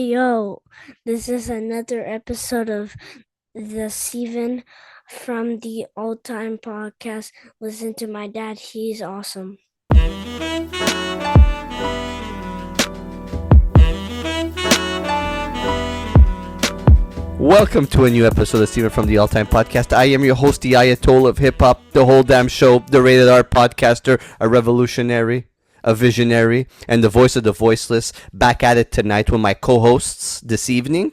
Yo, this is another episode of the Steven from the Old Time Podcast. Listen to my dad, he's awesome. Welcome to a new episode of Steven from the All Time Podcast. I am your host, the Ayatollah of Hip Hop, the whole damn show, the rated R podcaster, a revolutionary, a visionary, and the voice of the voiceless. Back at it tonight with my co-hosts this evening.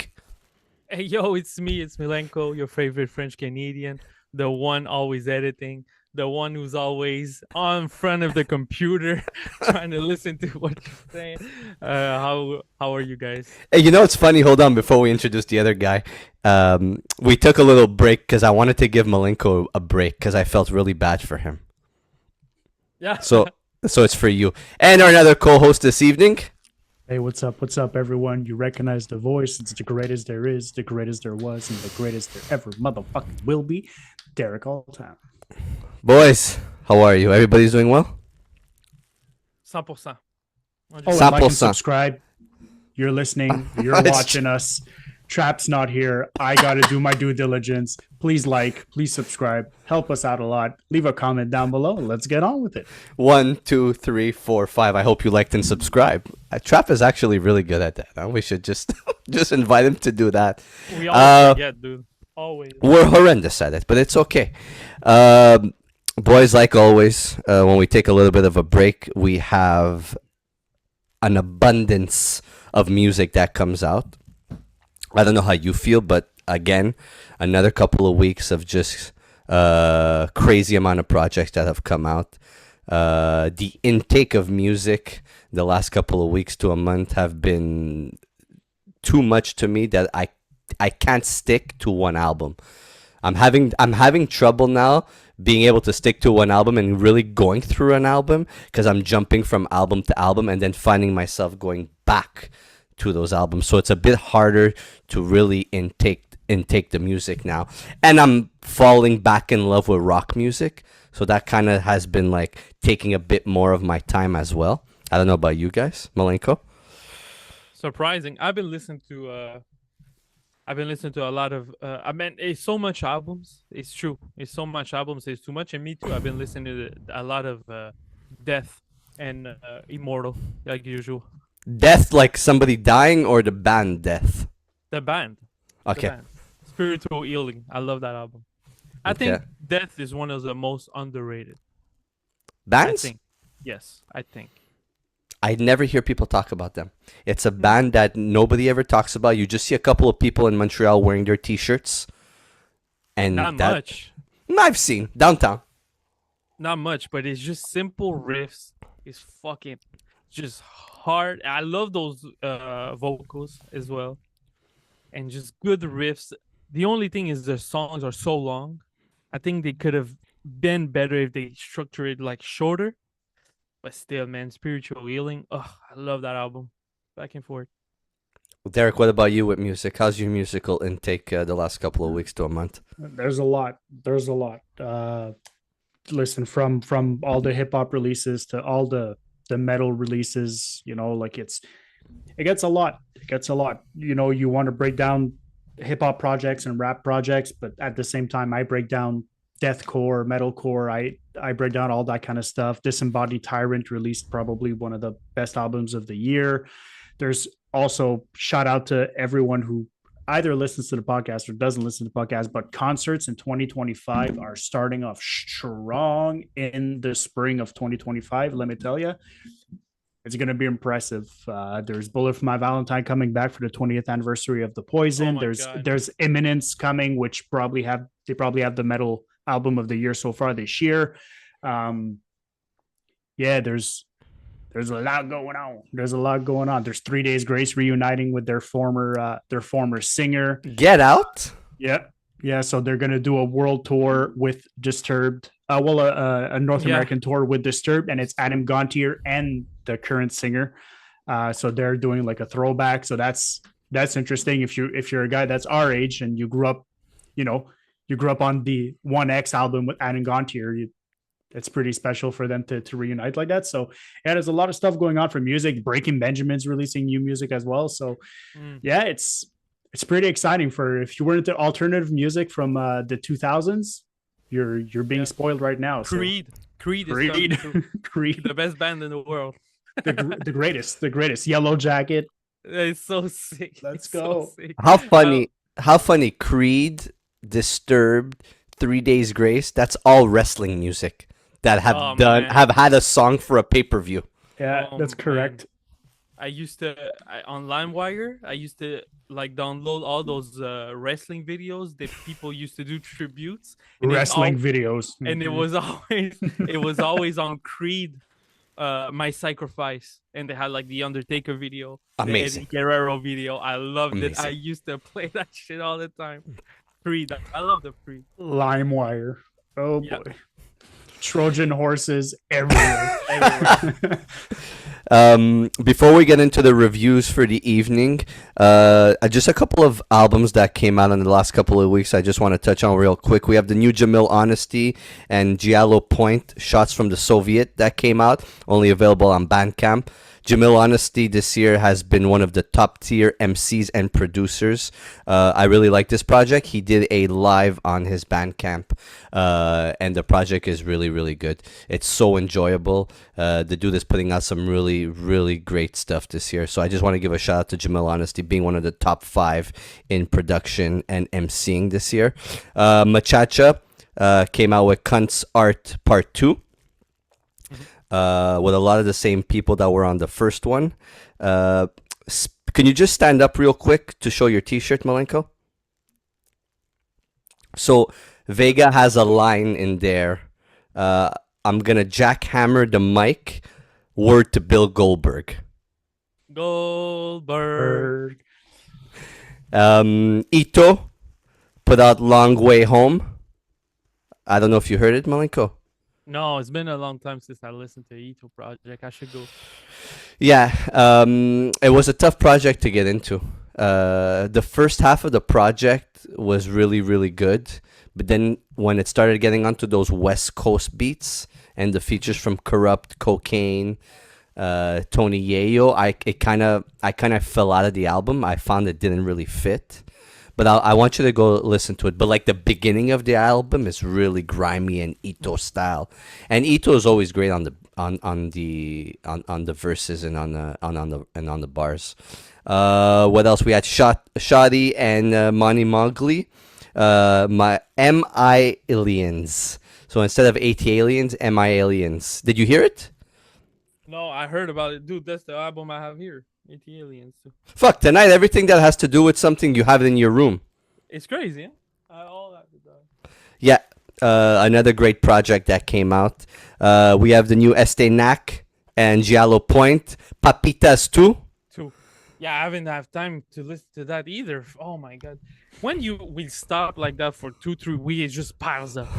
Hey, yo, it's me. It's Milenko, your favorite French Canadian, the one always editing, the one who's always on front of the computer trying to listen to what you're saying. How are you guys? Hey, you know what's funny? Hold on, before we introduce the other guy. We took a little break because I wanted to give Milenko a break because I felt really bad for him. Yeah. So it's for you. And our another co-host this evening. Hey, what's up? What's up, everyone? You recognize the voice. It's the greatest there is, the greatest there was, and the greatest there ever motherfucking will be. Derek Alltown. Boys, how are you? Everybody's doing well? 100%. Oh, and like and 100%. subscribe. You're listening. You're watching us. Trap's not here. I got to do my due diligence. Please like. Please subscribe. Help us out a lot. Leave a comment down below. Let's get on with it. 1, 2, 3, 4, 5. I hope you liked and subscribed. Trap is actually really good at that. Huh? We should just invite him to do that. We always forget, dude. Always. We're horrendous at it, but it's okay. Boys, like always, when we take a little bit of a break, we have an abundance of music that comes out. I don't know how you feel, but again, another couple of weeks of just crazy amount of projects that have come out. The intake of music the last couple of weeks to a month have been too much to me that I can't stick to one album. I'm having trouble now being able to stick to one album and really going through an album because I'm jumping from album to album and then finding myself going back to those albums. So it's a bit harder to really intake the music now. And I'm falling back in love with rock music. So that kind of has been like taking a bit more of my time as well. I don't know about you guys, Milenko. Surprising. I've been listening to a lot of it's so much albums. It's true. It's so much albums. It's too much. And me too. I've been listening to a lot of Death and Immortal, like usual. Death, like somebody dying, or the band Death? The band. Okay. The band. Spiritual Healing. I love that album. I Okay. think Death is one of the most underrated. Bands? I think. I never hear people talk about them. It's a band that nobody ever talks about. You just see a couple of people in Montreal wearing their T-shirts. And Not that, much. I've seen. Downtown. Not much, but it's just simple riffs. It's fucking just hard. I love those vocals as well. And just good riffs. The only thing is their songs are so long. I think they could have been better if they structured it like shorter. But still, man, Spiritual Healing. Oh, I love that album. Back and forth. Derek, what about you with music? How's your musical intake the last couple of weeks to a month? There's a lot. Listen, from all the hip hop releases to all the metal releases, like it gets a lot. You want to break down hip hop projects and rap projects, but at the same time, I break down deathcore, metalcore. I break down all that kind of stuff. Disembodied Tyrant released probably one of the best albums of the year. There's also shout out to everyone who either listens to the podcast or doesn't listen to the podcast, but concerts in 2025 are starting off strong in the spring of 2025. Let me tell you, it's going to be impressive. There's Bullet for My Valentine coming back for the 20th anniversary of The Poison. There's Imminence coming, which they probably have the metal album of the year so far this year. There's a lot going on. There's 3 Days Grace reuniting with their former singer. Get Out? Yeah. So they're gonna do a world tour with Disturbed. A North American tour with Disturbed, and it's Adam Gontier and the current singer. So they're doing like a throwback. So that's interesting. If you're a guy that's our age and you grew up on the 1X album with Adam Gontier, it's pretty special for them to reunite like that. So yeah, there's a lot of stuff going on for music. Breaking Benjamin's releasing new music as well. So Mm. yeah, it's pretty exciting for if you were into alternative music from the 2000s. You're being Yeah. spoiled right now. So Creed is coming Creed, too. Creed, The best band in the world. the greatest. Yellow Jacket. It's so sick. Let's It's so go. sick. How funny! How funny! Creed, Disturbed, 3 Days Grace. That's all wrestling music that have Oh, done man. have had a song for a pay-per-view. Yeah, Oh, that's man. correct. I used to on LimeWire. I used to like download all those wrestling videos that people used to do tributes. And Wrestling videos. and it Mhm. was always on Creed, My Sacrifice, and they had like the Undertaker video, Amazing. the Eddie Guerrero video. I loved it. I Amazing. used to play that shit all the time. Creed, I love the Creed. LimeWire. Oh Yeah. boy. Trojan horses everywhere. Before we get into the reviews for the evening, just a couple of albums that came out in the last couple of weeks I just want to touch on real quick. We have the new Jamil Honesty and Giallo Point, Shots from the Soviet, that came out, only available on Bandcamp. Jamil Honesty this year has been one of the top tier MCs and producers. I really like this project. He did a live on his Bandcamp, and the project is really, really good. It's so enjoyable. The dude is putting out some really, really great stuff this year. So I just want to give a shout out to Jamil Honesty being one of the top 5 in production and MCing this year. Machacha came out with Kunt's Art Part 2. With a lot of the same people that were on the first one. Can you just stand up real quick to show your t-shirt, Malenko? So Vega has a line in there. I'm gonna jackhammer the mic. Word to Bill Goldberg. Goldberg. Ito put out Long Way Home. I don't know if you heard it, Malenko. No, it's been a long time since I listened to Ito Project. I should go. Yeah, it was a tough project to get into. The first half of the project was really, really good. But then when it started getting onto those West Coast beats and the features from Corrupt, Cocaine, Tony Yayo, I kind of fell out of the album. I found it didn't really fit. But I want you to go listen to it. But like the beginning of the album is really grimy and Ito style, and Ito is always great on the verses and on the bars. What else? We had Shadi and Money Mowgli. My M.I. Aliens. So instead of AT Aliens, M.I. Aliens. Did you hear it? No, I heard about it. Dude, that's the album I have here. AT Aliens. Fuck, tonight everything that has to do with something, you have it in your room. It's crazy, huh? All that. Yeah, another great project that came out. We have the new Este Nac and Giallo Point. Papitas 2. Yeah, I haven't had time to listen to that either. Oh my god. When you will stop like that for 2-3 weeks, it just piles up.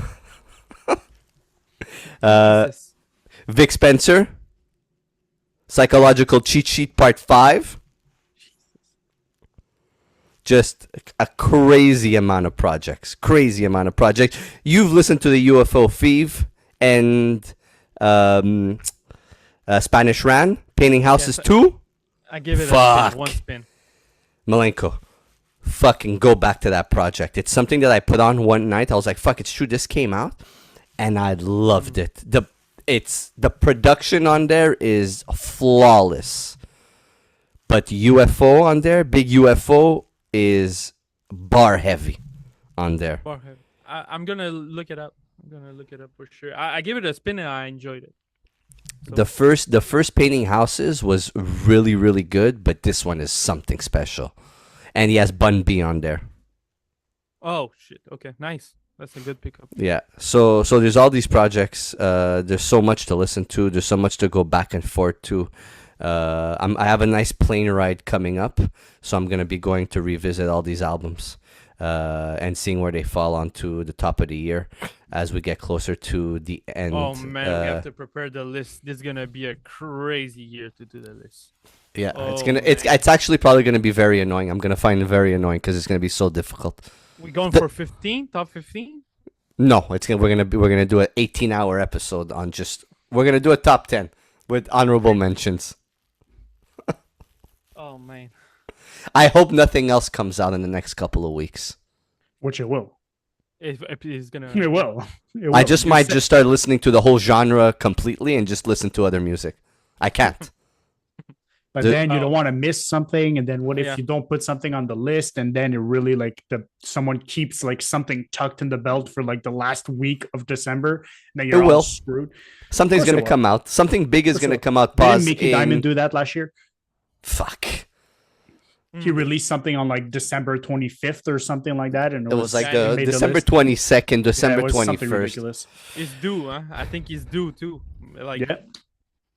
Jesus. Vic Spencer. Psychological Cheat Sheet Part 5. Just a crazy amount of projects. You've listened to the UFO Thief and Spanish Ran, Painting Houses Yes, 2. I give it Fuck. one spin. Malenko, fucking go back to that project. It's something that I put on one night. I was like, fuck, it's true. This came out. And I loved it. The production on there is flawless. But UFO on there, big UFO, is bar heavy on there. I'm gonna look it up. For sure. I give it a spin and I enjoyed it. So, The first Painting Houses was really, really good, but this one is something special. And he has Bun B on there. oh shit. Okay, nice. That's a good pickup. Yeah. So there's all these projects. There's so much to listen to. There's so much to go back and forth to. I have a nice plane ride coming up, so I'm gonna be going to revisit all these albums and seeing where they fall onto the top of the year as we get closer to the end. Oh man, we have to prepare the list. This is gonna be a crazy year to do the list. Yeah, Oh, it's actually probably gonna be very annoying. I'm gonna find it very annoying because it's gonna be so difficult. We going for 15? Top 15? No, we're gonna do an 18-hour episode on just. We're gonna do a top 10 with honorable mentions. Oh man. I hope nothing else comes out in the next couple of weeks. Which it will. If he's gonna. It will. It will. I just might said- just start listening to the whole genre completely and just listen to other music. I can't. But The- then you don't want to miss something, and then what if Yeah. you don't put something on the list, and then it really like someone keeps like something tucked in the belt for like the last week of December, and then you're It will. all screwed. Something's Of course gonna it will. come out. Something big is Of course gonna it will. come out. Didn't Pause. Mickey Diamond do that last year? Fuck. He released something on like December 25th or something like that, and It was like Yeah, the it made the December list. 22nd, Yeah, December it was something 21st. ridiculous. It's due, huh? I think he's due too. Like, Yeah,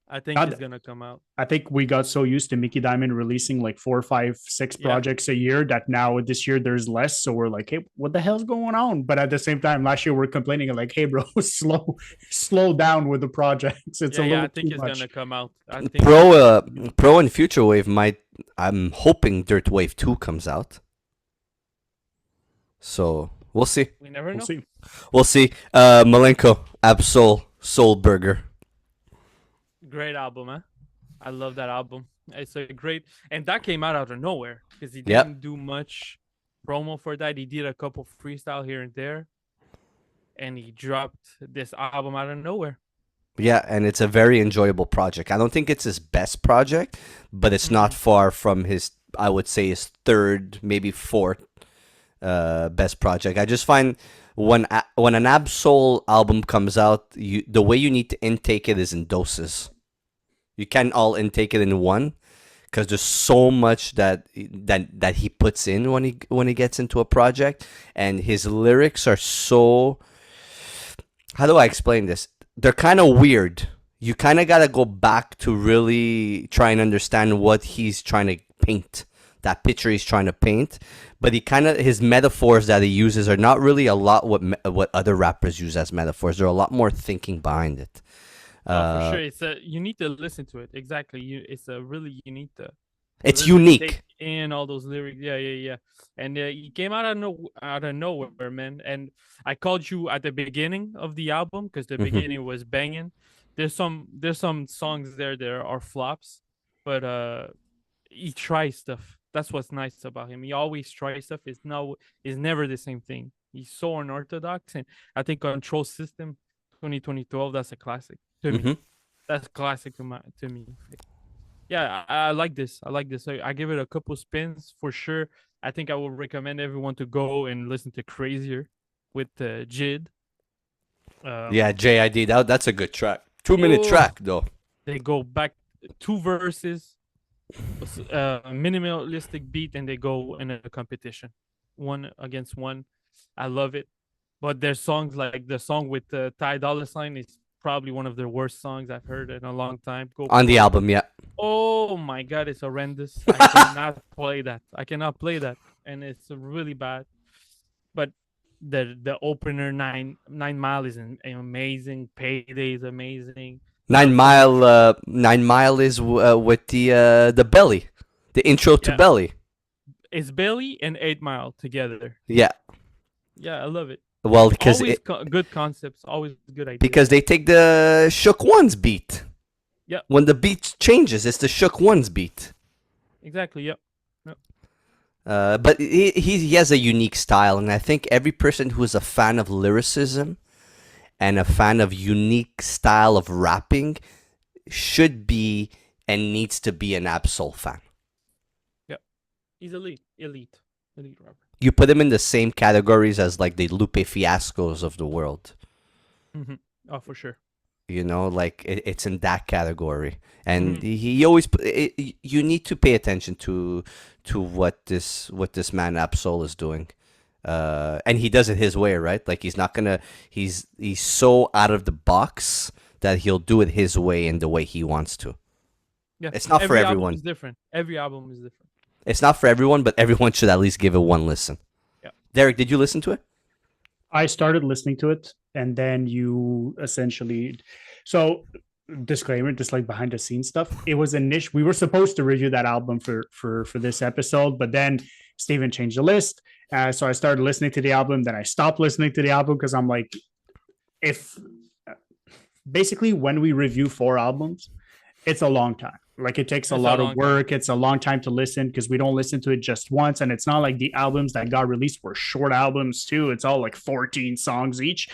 I think God. it's gonna come out. I think we got so used to Mickey Diamond releasing like 4, 5, 6 Yeah. projects a year that now this year there's less. So we're like, hey, what the hell's going on? But at the same time, last year we're complaining like, hey, bro, slow down with the projects. It's a Yeah, little I think too it's much. gonna come out. I think Pro and Future Wave might. I'm hoping Dirt Wave 2 comes out. So we'll see. we never know. We'll see. We'll see. Malenko, Absol, Soul Burger. Great album, huh? I love that album. It's a great, and that came out of nowhere because he Yep. didn't do much promo for that. He did a couple freestyle here and there, and he dropped this album out of nowhere. Yeah, and it's a very enjoyable project. I don't think it's his best project, but it's not far from his, I would say, his third, maybe fourth best project. I just find when an Absol album comes out, the way you need to intake it is in doses. You can't all intake it in one because there's so much that he puts in when he gets into a project, and his lyrics are so. How do I explain this? They're kind of weird. You kind of got to go back to really try and understand what he's trying to paint, that picture he's trying to paint. But his metaphors that he uses are not really a lot what other rappers use as metaphors. There's a lot more thinking behind it. For sure, it's you need to listen to it. Exactly, it's a really you need to. It's really unique. take in all those lyrics. Yeah. And he came out of nowhere, man. And I called you at the beginning of the album because the beginning was banging. There's some songs there are flops, but he tries stuff. That's what's nice about him. He always tries stuff. It's never the same thing. He's so unorthodox, and I think Control System 2012, that's a classic to me. That's classic to me. Yeah, I like this. I give it a couple spins for sure. I think I would recommend everyone to go and listen to Crazier with Jid. Yeah, JID. That's a good track. 2-minute Oh. track though. They go back 2 verses, minimalistic beat, and they go in a competition, 1 against 1. I love it. But there's songs like the song with Ty Dolla $ign is probably one of the worst songs I've heard in a long time. On the album, yeah. Oh my god, it's horrendous. I cannot play that. And it's really bad. But the opener 9 Mile is amazing. Payday is amazing. 9 Mile is with the Belly, the intro to Yeah. Belly. It's Belly and 8 Mile together. Yeah. Yeah, I love it. Well, because Always good concepts, always good ideas. because they take the Shook Ones beat. Yeah. When the beat changes, it's the Shook Ones beat. Exactly, yep. But he has a unique style, and I think every person who is a fan of lyricism and a fan of unique style of rapping should be and needs to be an Absol fan. He's elite rapper. You put him in the same categories as like the Lupe Fiascos of the world. Oh, for sure. You know, like it's in that category, and he always. You need to pay attention to what this man Absol is doing, and he does it his way, right? Like he's not gonna. He's so out of the box that he'll do it his way and the way he wants to. Yeah, It's not for Every album everyone. is different. Every album is different. It's not for everyone, but everyone should at least give it one listen. Yeah. Derek, did you listen to it? I started listening to it, and then you essentially. So, disclaimer, just like behind the scenes stuff. It was a niche. We were supposed to review that album for this episode, but then Steven changed the list, So I started listening to the album. Then I stopped listening to the album because I'm like, if basically when we review 4 albums, it's a long time. Like it takes a lot of work. It's a long time to listen because we don't listen to it just once. And it's not like the albums that got released were short albums too. It's all like 14 songs each.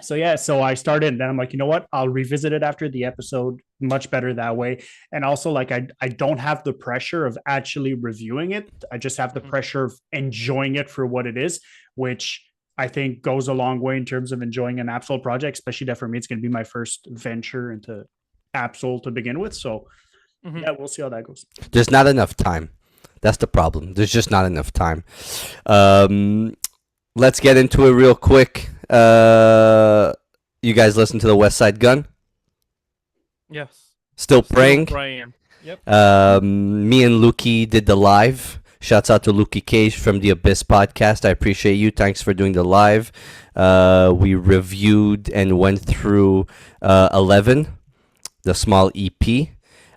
So I started, and then I'm like, you know what? I'll revisit it after the episode. Much better that way. And also, like, I don't have the pressure of actually reviewing it. I just have the pressure of enjoying it for what it is, which I think goes a long way in terms of enjoying an Absol project, especially that for me, it's going to be my first venture into Absol to begin with. So yeah, we'll see how that goes. There's not enough time. That's the problem. There's just not enough time. Let's get into it real quick. You guys listen to the West Side Gun? Yes. Still praying? Yep. Me and Lukey did the live. Shouts out to Lukey Cage from the Abyss podcast. I appreciate you. Thanks for doing the live. We reviewed and went through 11, the small EP,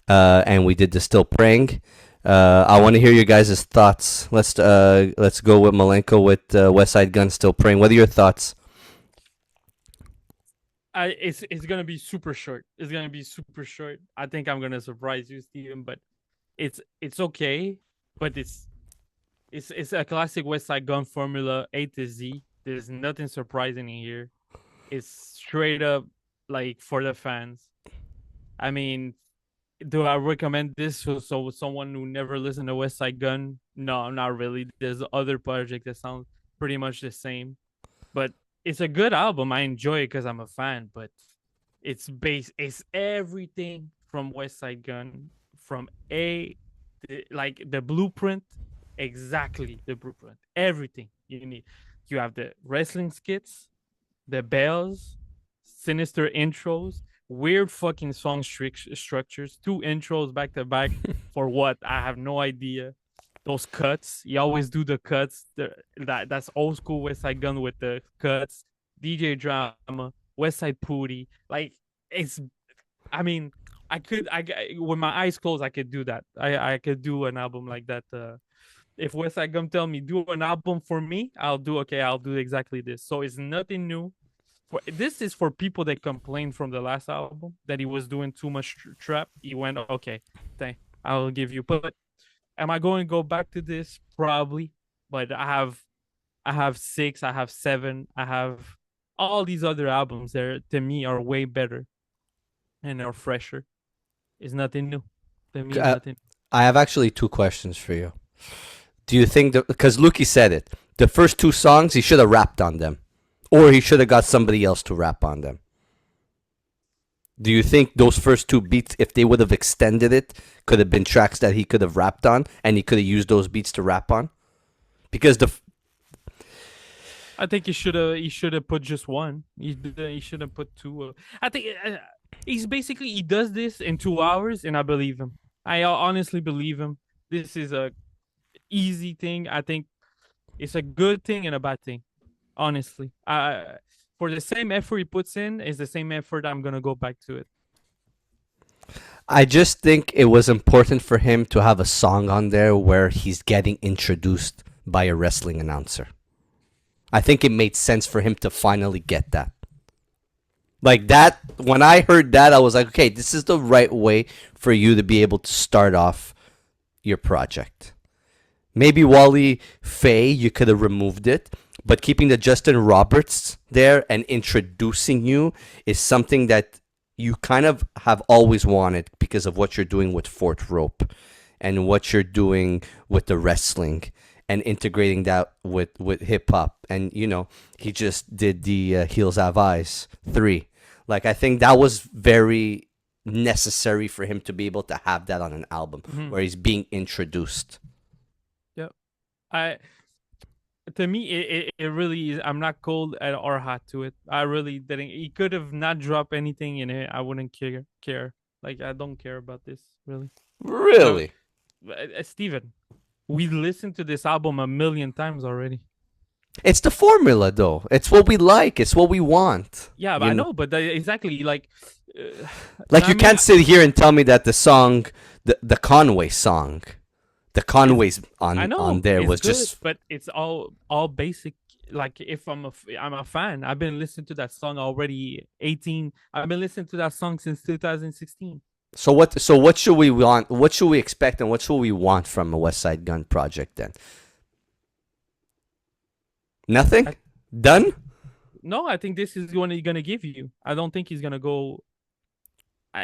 and we did the Still Praying. I want to hear your guys' thoughts. Let's go with Malenko with West Side Gun, Still Praying. What are your thoughts? It's gonna be super short. It's gonna be super short. I think I'm gonna surprise you, Steven, but it's okay. But it's a classic West Side Gun formula, A to Z. There's nothing surprising in here. It's straight up like for the fans. I mean, do I recommend this for someone who never listened to West Side Gun? No, not really. There's other projects that sound pretty much the same, but it's a good album. I enjoy it because I'm a fan. But it's everything from West Side Gun, from like the blueprint, exactly the blueprint. Everything you need. You have the wrestling skits, the bells, sinister intros. Weird fucking song structures, 2 intros back to back for what? I have no idea. Those cuts, you always do the cuts. That's old school West Side Gun with the cuts. DJ drama, West Side Pootie. Like I mean, I with my eyes closed, I could do that. I could do an album like that. If West Side Gun tell me do an album for me, I'll do exactly this. So it's nothing new. This is for people that complained from the last album that he was doing too much trap. He went, okay, I'll give you. But am I going to go back to this? Probably. But I have 6, I have 7, I have all these other albums that to me are way better and are fresher. It's nothing new. To me, nothing. I have actually 2 questions for you. Do you think because Lukey said it, the first 2 songs he should have rapped on them? Or he should have got somebody else to rap on them. Do you think those first 2 beats, if they would have extended it, could have been tracks that he could have rapped on, and he could have used those beats to rap on? Because I think he should have put just one. He should have put 2. I think he does this in 2 hours, and I believe him. I honestly believe him. This is a easy thing. I think it's a good thing and a bad thing. Honestly, for the same effort he puts in, is the same effort I'm gonna go back to it. I just think it was important for him to have a song on there where he's getting introduced by a wrestling announcer. I think it made sense for him to finally get that. Like that, when I heard that, I was like, okay, this is the right way for you to be able to start off your project. Maybe Wally Faye, you could have removed it. But keeping the Justin Roberts there and introducing you is something that you kind of have always wanted because of what you're doing with Fort Rope and what you're doing with the wrestling and integrating that with hip hop. And, you know, he just did the Heels Have Eyes 3. Like, I think that was very necessary for him to be able to have that on an album where he's being introduced. Yep. To me, it really is. I'm not cold or hot to it. I really didn't. He could have not dropped anything in it. I wouldn't care. Like, I don't care about this, really. Really? Steven, we listened to this album a million times already. It's the formula, though. It's what we like. It's what we want. Yeah, but I know, but exactly, like... you can't sit here and tell me that the song, the Conway song, The Conways I know on there it's was good, just but it's all basic. Like if I'm a fan. I've been listening to that song already 18. I've been listening to that song since 2016. so. What should we want? What should we expect, and what should we want from a West Side Gun project then? Nothing. Done. No, I think this is what he's gonna give you. I don't think he's gonna go.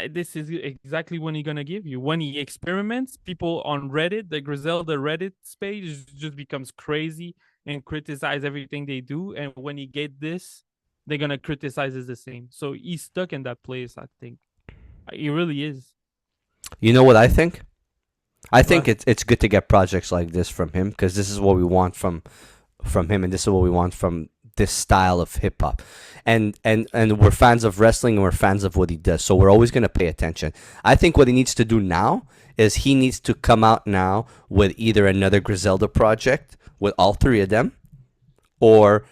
This is exactly when he's gonna give you. When he experiments, people on Reddit, the Griselda Reddit page, just becomes crazy and criticize everything they do. And when he get this, they're gonna criticize it the same. So he's stuck in that place. I think he really is. You know what I think? I think What? it's good to get projects like this from him because this is what we want from him, and this is what we want from this style of hip hop. And we're fans of wrestling and we're fans of what he does, so we're always gonna pay attention. I think what he needs to do now is he needs to come out now with either another Griselda project with all three of them, or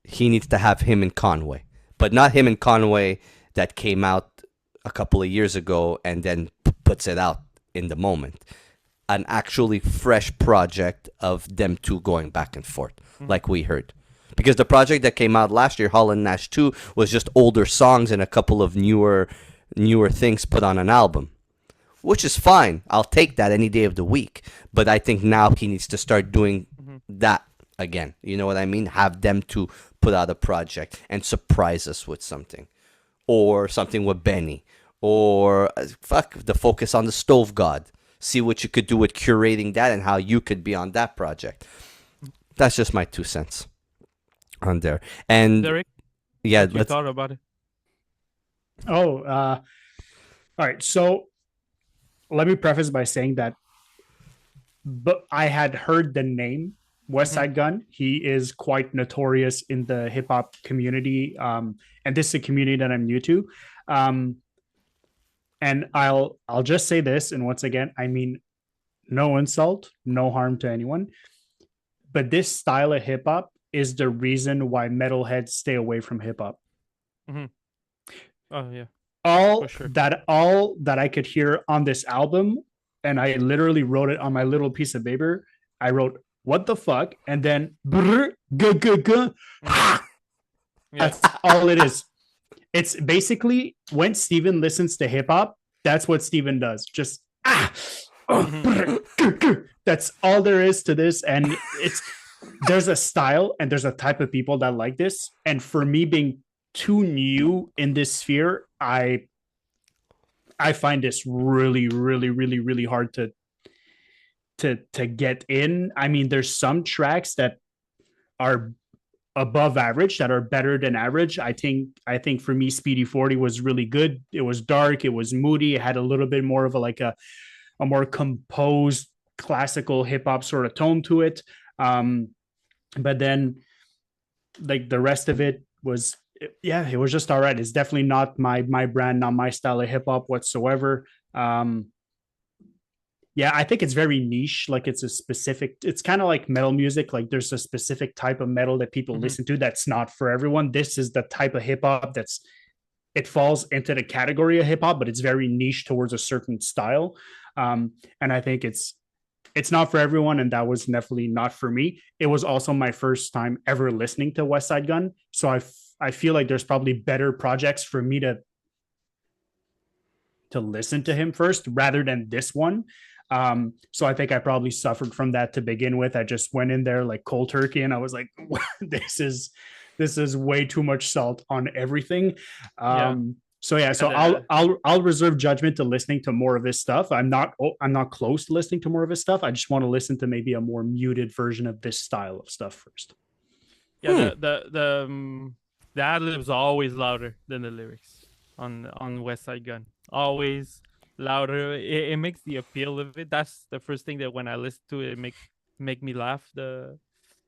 he needs to have him and Conway, but not him and Conway that came out a couple of years ago and then puts it out in the moment. An actually fresh project of them two going back and forth, like we heard. Because the project that came out last year, Hall and Nash 2, was just older songs and a couple of newer things put on an album, which is fine. I'll take that any day of the week. But I think now he needs to start doing that again. You know what I mean? Have them to put out a project and surprise us with something, or something with Benny, or the focus on the Stove God. See what you could do with curating that and how you could be on that project. That's just my 2 cents on there. And Derek, yeah, what you thought about it? All right. So let me preface by saying that, but I had heard the name West Side Gun. He is quite notorious in the hip hop community, and this is a community that I'm new to. And I'll just say this, and once again, I mean no insult, no harm to anyone, but this style of hip hop is the reason why metalheads stay away from hip hop. Oh yeah. All sure. that I could hear on this album, and I literally wrote it on my little piece of paper. I wrote "what the fuck" and then brr, guh, guh, guh, ha. That's all it is. It's basically when Steven listens to hip hop, that's what Steven does. Just brr, guh, guh. That's all there is to this, and there's a style and there's a type of people that like this. And for me, being too new in this sphere, I find this really, really, really, really hard to get in. I mean, there's some tracks that are above average, that are better than average. I think for me, Speedy 40 was really good. It was dark, it was moody, it had a little bit more of a more composed classical hip hop sort of tone to it. But then like the rest of it was, yeah, it was just all right. It's definitely not my brand, not my style of hip hop whatsoever. Yeah, I think it's very niche. Like it's kind of like metal music. Like there's a specific type of metal that people listen to that's not for everyone. This is the type of hip hop it falls into the category of hip hop, but it's very niche towards a certain style. And I think it's not for everyone, and that was definitely not for me. It was also my first time ever listening to West Side Gun, so I feel like there's probably better projects for me to listen to him first rather than this one. So I think I probably suffered from that to begin with. I just went in there like cold turkey, and I was like, this is way too much salt on everything. So yeah, so I'll reserve judgment to listening to more of his stuff. I'm not close to listening to more of his stuff. I just want to listen to maybe a more muted version of this style of stuff first. Yeah, the ad-libs are always louder than the lyrics on West Side Gun. Always louder. It makes the appeal of it. That's the first thing that when I listen to it, make me laugh. The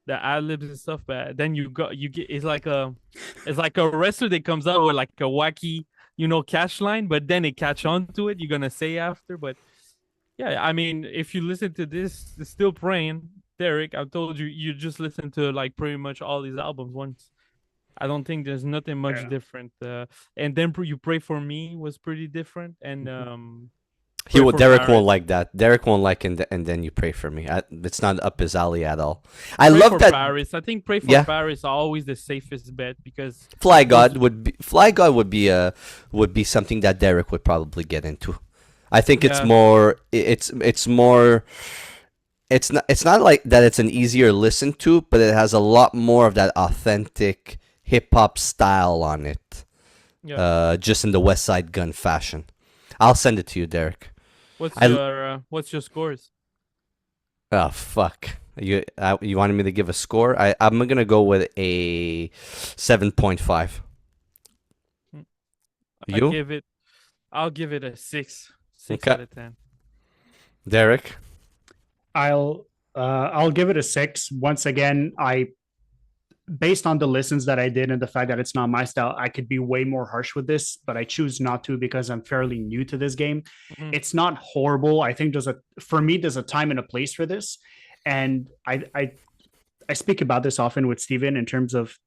ad-libs and stuff. But then you get it's like a wrestler that comes out with like a wacky, catch line, but then they catch on to it. You're gonna say after, but yeah, I mean, if you listen to this, it's Still Praying, Derek, I told you just listen to like pretty much all these albums once. I don't think there's nothing much different. And then You Pray For Me was pretty different, and Derek Paris. won't like that. Derek won't like and then you pray for me. It's not up his alley at all. I Pray love for that. Paris. I think pray for Yeah. Paris are always the safest bet because Fly God would be something that Derek would probably get into. I think it's Yeah. more. It's more. It's not like that. It's an easier listen to, but it has a lot more of that authentic hip hop style on it. yeah. Just in the West Side Gun fashion. I'll send it to you, Derek. What's your scores? Oh fuck! You wanted me to give a score? I'm gonna go with a 7.5. You? I'll give it a 6. 6 Okay. out of 10. Derek? I'll give it a 6. Once again, based on the listens that I did and the fact that it's not my style, I could be way more harsh with this, but I choose not to because I'm fairly new to this game. Mhm. It's not horrible. I think there's a time and a place for this. And I speak about this often with Steven in terms of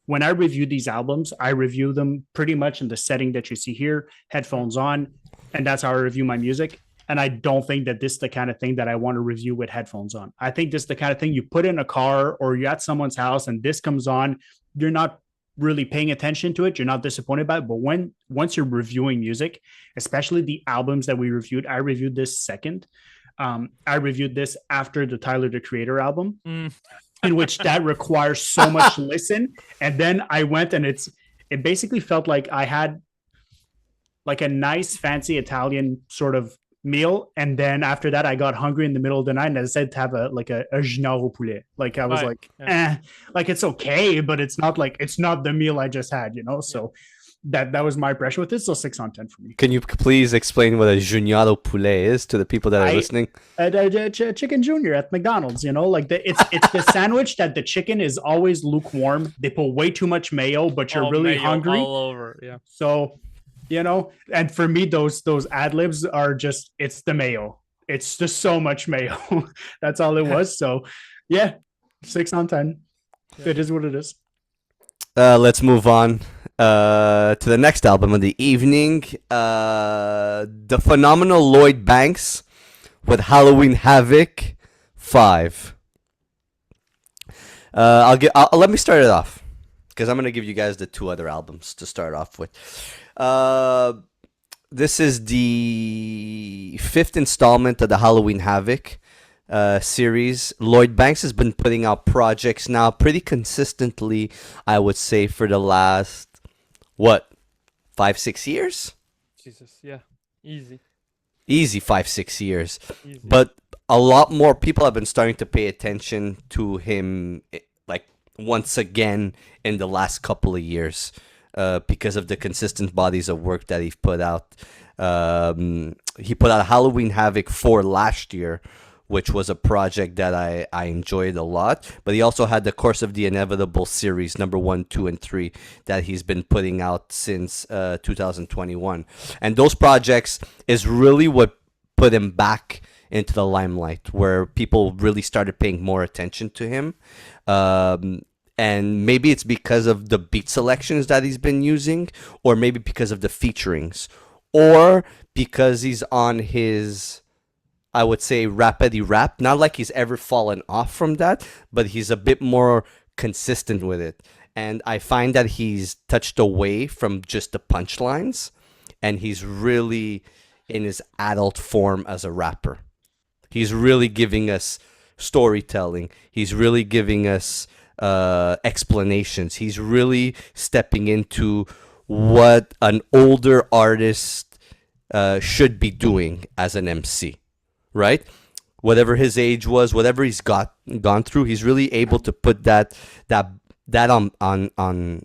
when I review these albums, I review them pretty much in the setting that you see here, headphones on, and that's how I review my music. And I don't think that this is the kind of thing that I want to review with headphones on. I think this is the kind of thing you put in a car or you're at someone's house and this comes on, you're not really paying attention to it. You're not disappointed by it. But once you're reviewing music, especially the albums that we reviewed, I reviewed this second. I reviewed this after the Tyler, the Creator album, in which that requires so much listen. And then I went and it basically felt like I had like a nice fancy Italian sort of meal, and then after that I got hungry in the middle of the night and I decided to have a génard au poulet. Like I was Right. like, Yeah. like it's okay, but it's not the meal I just had, So that was my impression with it. So 6 on 10 for me. Can you please explain what a génial au poulet is to the people that are listening? Chicken Junior at McDonald's, like it's the sandwich that the chicken is always lukewarm. They put way too much mayo, but you're really Mayo hungry. all over. Yeah. So, and for me, those ad libs are just, it's the mayo. It's just so much mayo. That's all it was. So, yeah, 6 on 10. Yeah. It is what it is. Let's move on to the next album of the evening. The phenomenal Lloyd Banks with Halloween Havoc 5. Let me start it off because I'm gonna give you guys the 2 other albums to start off with. This is the 5th installment of the Halloween Havoc series. Lloyd Banks has been putting out projects now pretty consistently, I would say, for the last 5-6 years. Jesus. Yeah. Easy 5-6 years. Easy. But a lot more people have been starting to pay attention to him, like, once again in the last couple of years, because of the consistent bodies of work that he's put out. He put out Halloween Havoc 4 last year, which was a project that I enjoyed a lot. But he also had the Course of the Inevitable series, number 1, 2, and 3, that he's been putting out since 2021. And those projects is really what put him back into the limelight, where people really started paying more attention to him. And maybe it's because of the beat selections that he's been using, or maybe because of the featurings, or because he's on his, I would say, rapidy rap. Not like he's ever fallen off from that, but he's a bit more consistent with it. And I find that he's touched away from just the punchlines, and he's really in his adult form as a rapper. He's really giving us storytelling. He's really giving us explanations. He's really stepping into what an older artist should be doing as an MC, right? Whatever his age was, whatever he's gone through, he's really able to put that on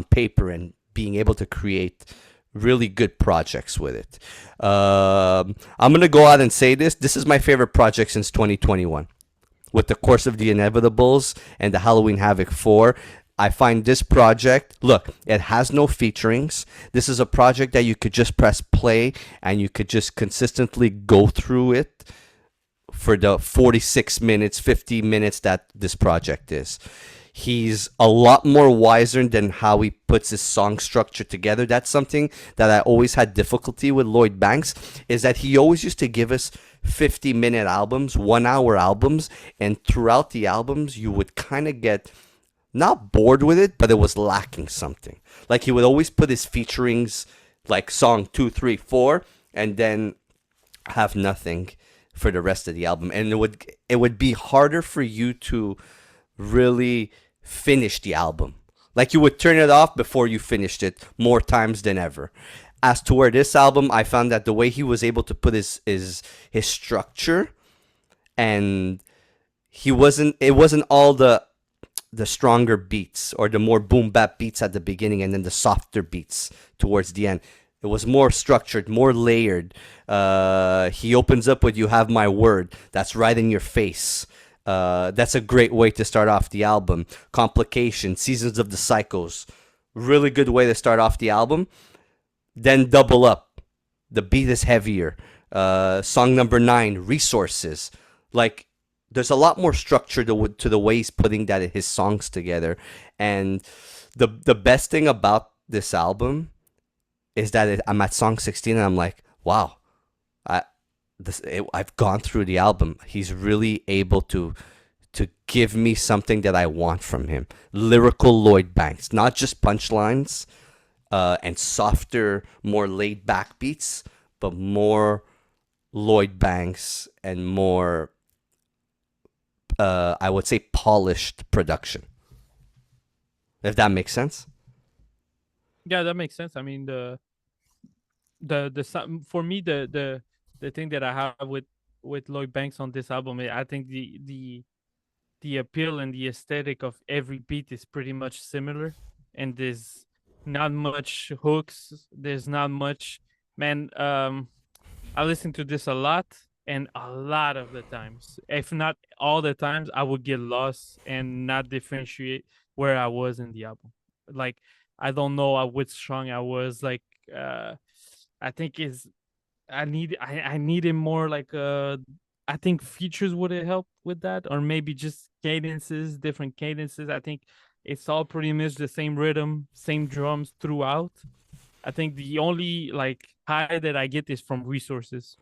paper and being able to create really good projects with it. I'm gonna go out and say this is my favorite project since 2021. With the Course of the Inevitables and the Halloween Havoc 4, I find this project, look, it has no featurings. This is a project that you could just press play and you could just consistently go through it for the 46 minutes, 50 minutes that this project is. He's a lot more wiser than how he puts his song structure together. That's something that I always had difficulty with Lloyd Banks, is that he always used to give us 50-minute albums, 1 hour albums, and throughout the albums you would kind of get not bored with it, but it was lacking something. Like he would always put his featurings like song 2, 3, 4, and then have nothing for the rest of the album, and it would be harder for you to really finish the album. Like you would turn it off before you finished it more times than ever. As to where this album, I found that the way he was able to put his structure, and it wasn't all the stronger beats or the more boom bap beats at the beginning and then the softer beats towards the end. It was more structured, more layered. He opens up with "You Have My Word." That's right in your face. That's a great way to start off the album. "Complication," "Seasons of the Psychos." Really good way to start off the album. Then "Double Up." The beat is heavier. Song number 9, "Resources." Like, there's a lot more structure to the way he's putting his songs together. And the best thing about this album is that I'm at song 16 and I'm like, wow, I've gone through the album. He's really able to give me something that I want from him. Lyrical Lloyd Banks, not just punchlines and softer, more laid back beats, but more Lloyd Banks and more, I would say, polished production. If that makes sense. Yeah, that makes sense. I mean, for me, the thing that I have with Lloyd Banks on this album, I think the appeal and the aesthetic of every beat is pretty much similar, and there's not much hooks. There's not much, man. I listen to this a lot, and a lot of the times, if not all the times, I would get lost and not differentiate where I was in the album. Like, I don't know at which song I was. Like, I think I needed more like I think features would have helped with that, or maybe just cadences, different cadences. I think it's all pretty much the same rhythm, same drums throughout. I think the only like high that I get is from Resources.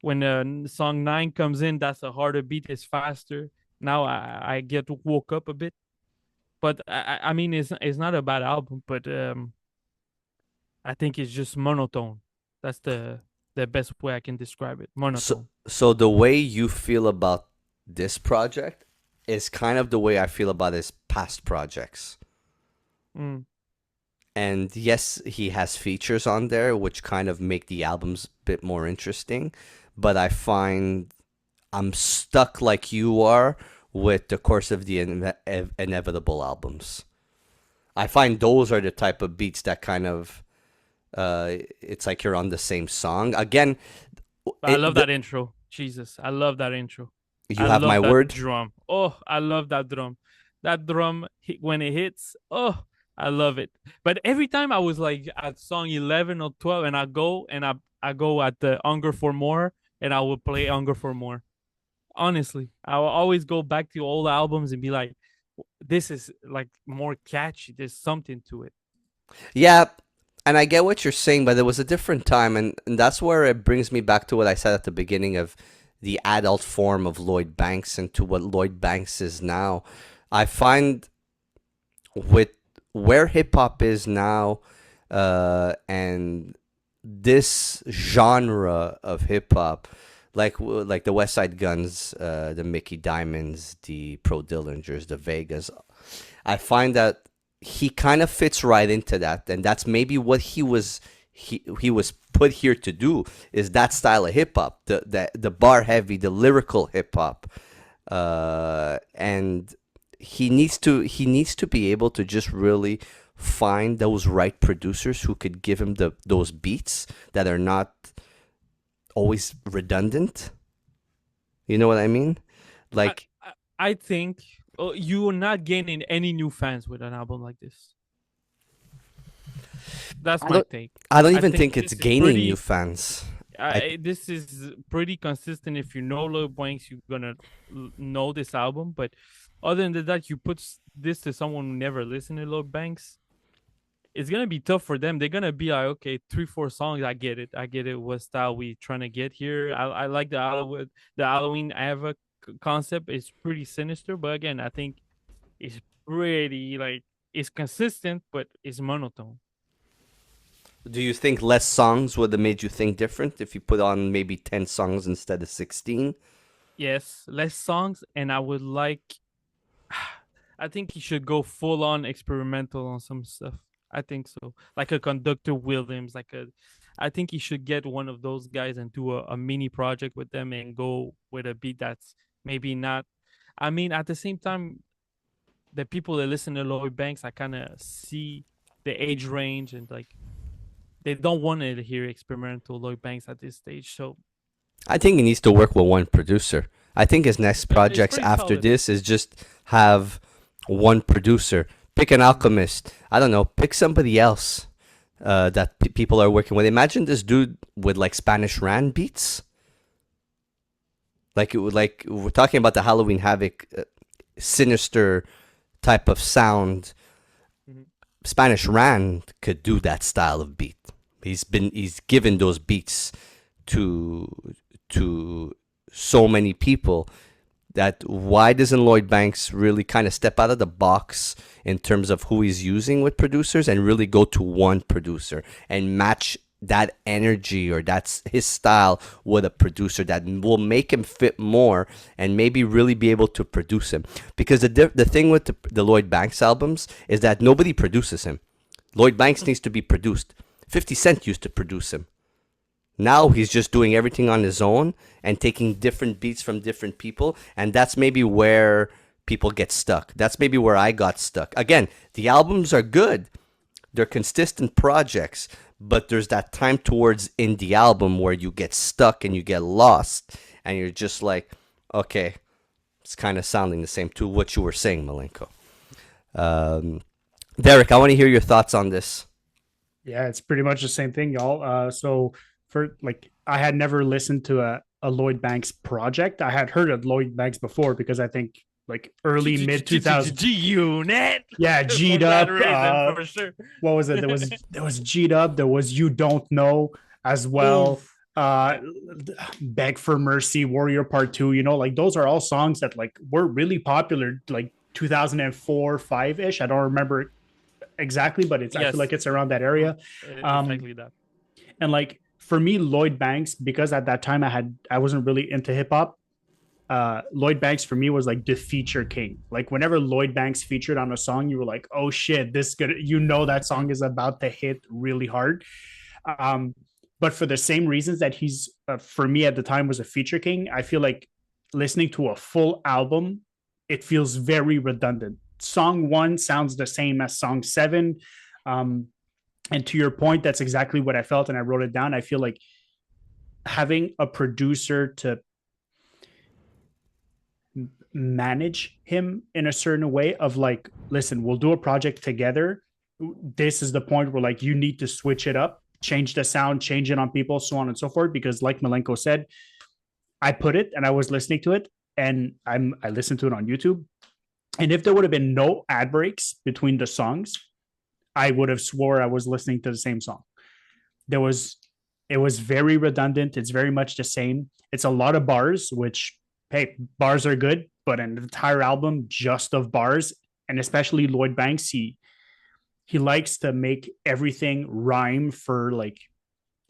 When song 9 comes in, that's a harder beat, it's faster. Now I get woke up a bit. But I mean, it's not a bad album, but I think it's just monotone. That's the best way I can describe it. Monotone. So the way you feel about this project is kind of the way I feel about his past projects. Mm. And yes, he has features on there which kind of make the albums a bit more interesting, but I find I'm stuck like you are with the Course of the Inevitable albums. I find those are the type of beats that kind of it's like you're on the same song again. I love that intro. Jesus, I love that intro. You Have My Word. Drum. Oh, I love that drum. That drum when it hits. Oh, I love it. But every time I was like at song 11 or 12, and I go at the Hunger for More, and I will play Hunger for More. Honestly, I will always go back to old albums and be like, this is like more catchy. There's something to it. Yeah, and I get what you're saying, but it was a different time, and that's where it brings me back to what I said at the beginning of the adult form of Lloyd Banks and to what Lloyd Banks is now. I find with where hip hop is now, and this genre of hip hop, like the West Side Guns, the Mickey Diamonds, the Pro Dillingers, the Vegas, I find that he kind of fits right into that, and that's maybe what he was put here to do, is that style of hip hop, the bar heavy, the lyrical hip hop, and he needs to be able to just really find those right producers who could give him those beats that are not always redundant. You know what I mean? Like, I think you are not gaining any new fans with an album like this. That's my take. I don't even think it's gaining new fans. This is pretty consistent. If you know Lloyd Banks, you're gonna know this album. But other than that, you put this to someone who never listened to Lloyd Banks, it's gonna be tough for them. They're gonna be like, okay, 3-4 songs. I get it. What style we trying to get here. I like the Halloween Havoc concept. It's pretty sinister, but again, I think it's pretty like it's consistent, but it's monotone. Do you think less songs would have made you think different if you put on maybe 10 songs instead of 16? Yes, less songs, and I would like. I think he should go full on experimental on some stuff. I think so, like a Conductor Williams, I think he should get one of those guys and do a mini project with them and go with a beat that's maybe not. I mean, at the same time, the people that listen to Lloyd Banks, I kind of see the age range and like they don't want to hear experimental Lloyd Banks at this stage. So I think he needs to work with one producer. I think his next projects pretty after solid. this is just have one producer. Pick an alchemist. I don't know. Pick somebody else that people are working with. Imagine this dude with like Spanish Ran beats. Like we're talking about the Halloween Havoc sinister type of sound. Mhm. Spanish Ran could do that style of beat. He's given those beats to so many people that why doesn't Lloyd Banks really kind of step out of the box in terms of who he's using with producers and really go to one producer and match that energy or that's his style with a producer that will make him fit more and maybe really be able to produce him, because the thing with the Lloyd Banks albums is that nobody produces him. Lloyd Banks needs to be produced. 50 Cent used to produce him. Now he's just doing everything on his own and taking different beats from different people, and that's maybe where people get stuck. That's maybe where I got stuck. Again, the albums are good. They're consistent projects, but there's that time towards in the album where you get stuck and you get lost and you're just like, okay, it's kind of sounding the same to what you were saying, Malenko. Derek, I want to hear your thoughts on this. Yeah, it's pretty much the same thing, y'all. So for like, I had never listened to a Lloyd Banks project. I had heard of Lloyd Banks before because I think like early mid 2000s. G Unit. Yeah, G'd up. For sure. What was it? There was G'd up. There was You Don't Know as well. Beg for Mercy, Warrior Part 2. You know, like those are all songs that like were really popular, like 2004, 5-ish. I don't remember exactly, but it's I feel like it's around that area. Exactly that. And like for me, Lloyd Banks, because at that time I wasn't really into hip hop. Lloyd Banks for me was like the feature king. Like whenever Lloyd Banks featured on a song, you were like, oh shit, this good. You know that song is about to hit really hard. But for the same reasons that he's for me at the time was a feature king, I feel like listening to a full album, it feels very redundant. Song 1 sounds the same as song 7. And to your point, that's exactly what I felt, and I wrote it down. I feel like having a producer to manage him in a certain way of like, listen, we'll do a project together. This is the point where like you need to switch it up, change the sound, change it on people, so on and so forth. Because like Malenko said, I put it and I was listening to it, and I listened to it on YouTube. And if there would have been no ad breaks between the songs, I would have swore I was listening to the same song. It was very redundant. It's very much the same. It's a lot of bars, which, hey, bars are good, but an entire album just of bars, and especially Lloyd Banks, he likes to make everything rhyme for like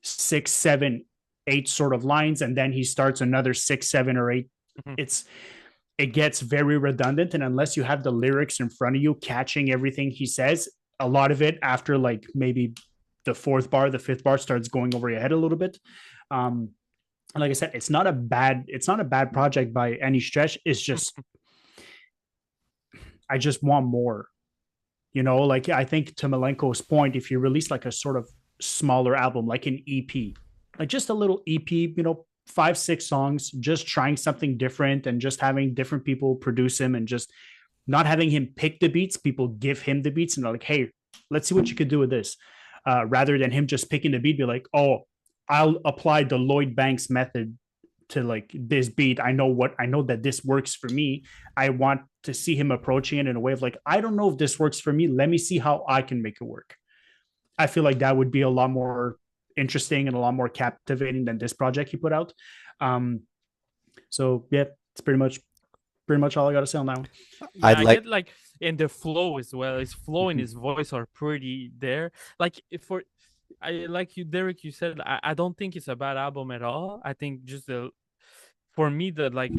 6, 7, 8 sort of lines, and then he starts another 6, 7, or 8. Mm-hmm. It gets very redundant, and unless you have the lyrics in front of you catching everything he says, a lot of it after like maybe the 4th bar, the 5th bar starts going over your head a little bit. And like I said, it's not a bad project by any stretch. It's just I just want more. You know, like I think to Malenko's point, if you release like a sort of smaller album, like an EP, like just a little EP, you know, 5, 6 songs, just trying something different and just having different people produce him and just not having him pick the beats, people give him the beats and they're like, hey, let's see what you could do with this. Rather than him just picking the beat, be like, oh, I'll apply the Lloyd Banks method to like this beat. I know that this works for me. I want to see him approaching it in a way of like, I don't know if this works for me. Let me see how I can make it work. I feel like that would be a lot more interesting and a lot more captivating than this project he put out. So yeah, it's pretty much all I got to say on that one. Yeah, I'd I like- get like in the flow as well. His flow and his voice are pretty there. Like for I like you, Derek. You said I don't think it's a bad album at all. I think just for me the like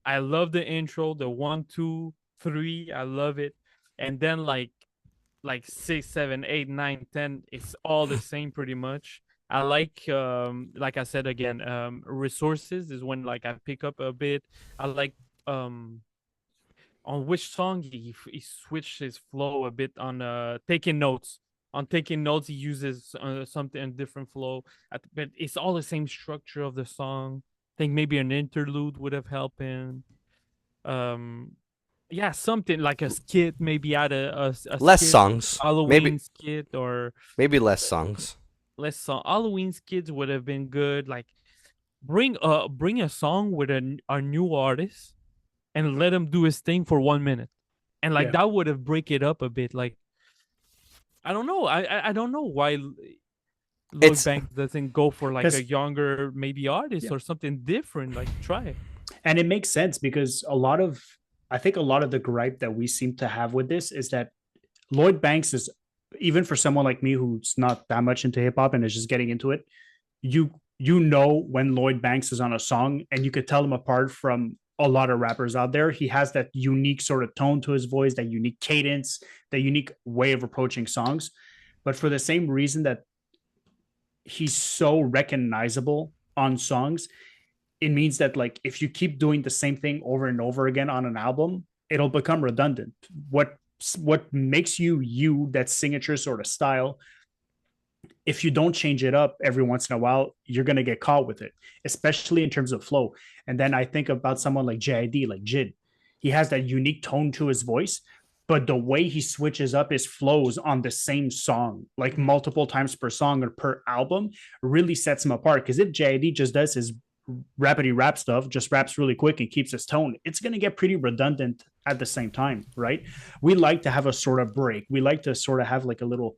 I love the intro, the 1, 2, 3. I love it, and then like 6, 7, 8, 9, 10. It's all the same pretty much. I like I said again, resources is when like I pick up a bit. I like on which song he switched his flow a bit on taking notes. On taking notes, he uses something a different flow, but it's all the same structure of the song. I think maybe an interlude would have helped him. Yeah, something like a skit, maybe add a Less skit, songs. Halloween skit or Maybe less songs. less song. Halloween skits would have been good. Like bring a song with a new artist and let him do his thing for 1 minute, and like that would have break it up a bit. Like I don't know. I don't know why Lloyd Banks doesn't go for like a younger maybe artist or something different. Like try it. And it makes sense because I think a lot of the gripe that we seem to have with this is that Lloyd Banks is, even for someone like me who's not that much into hip hop and is just getting into it, you know when Lloyd Banks is on a song and you could tell him apart from a lot of rappers out there. He has that unique sort of tone to his voice, that unique cadence, that unique way of approaching songs. But for the same reason that he's so recognizable on songs, it means that like if you keep doing the same thing over and over again on an album, it'll become redundant. What makes you that signature sort of style, if you don't change it up every once in a while, you're going to get caught with it, especially in terms of flow. And then I think about someone like JID, like Jid. He has that unique tone to his voice, but the way he switches up his flows on the same song, like multiple times per song or per album, really sets him apart. Because if JID just does his rapidy rap stuff, just raps really quick and keeps his tone, it's going to get pretty redundant at the same time, right? We like to have a sort of break. We like to sort of have like a little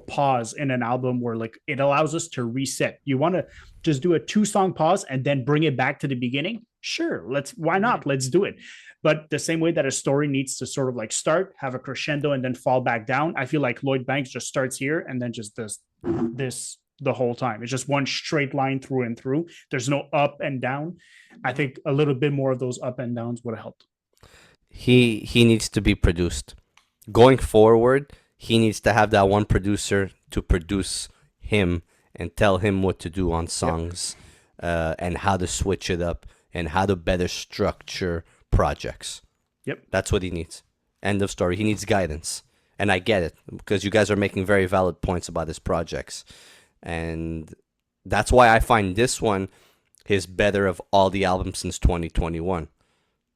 pause in an album where like it allows us to reset. You want to just do a 2-song pause and then bring it back to the beginning? Sure, why not? Let's do it. But the same way that a story needs to sort of like start, have a crescendo, and then fall back down, I feel like Lloyd Banks just starts here and then just does this the whole time. It's just one straight line through and through. There's no up and down. I think a little bit more of those up and downs would have helped. He needs to be produced. Going forward, he needs to have that one producer to produce him and tell him what to do on songs, and how to switch it up and how to better structure projects. Yep. That's what he needs. End of story. He needs guidance. And I get it because you guys are making very valid points about his projects. And that's why I find this one his better of all the albums since 2021,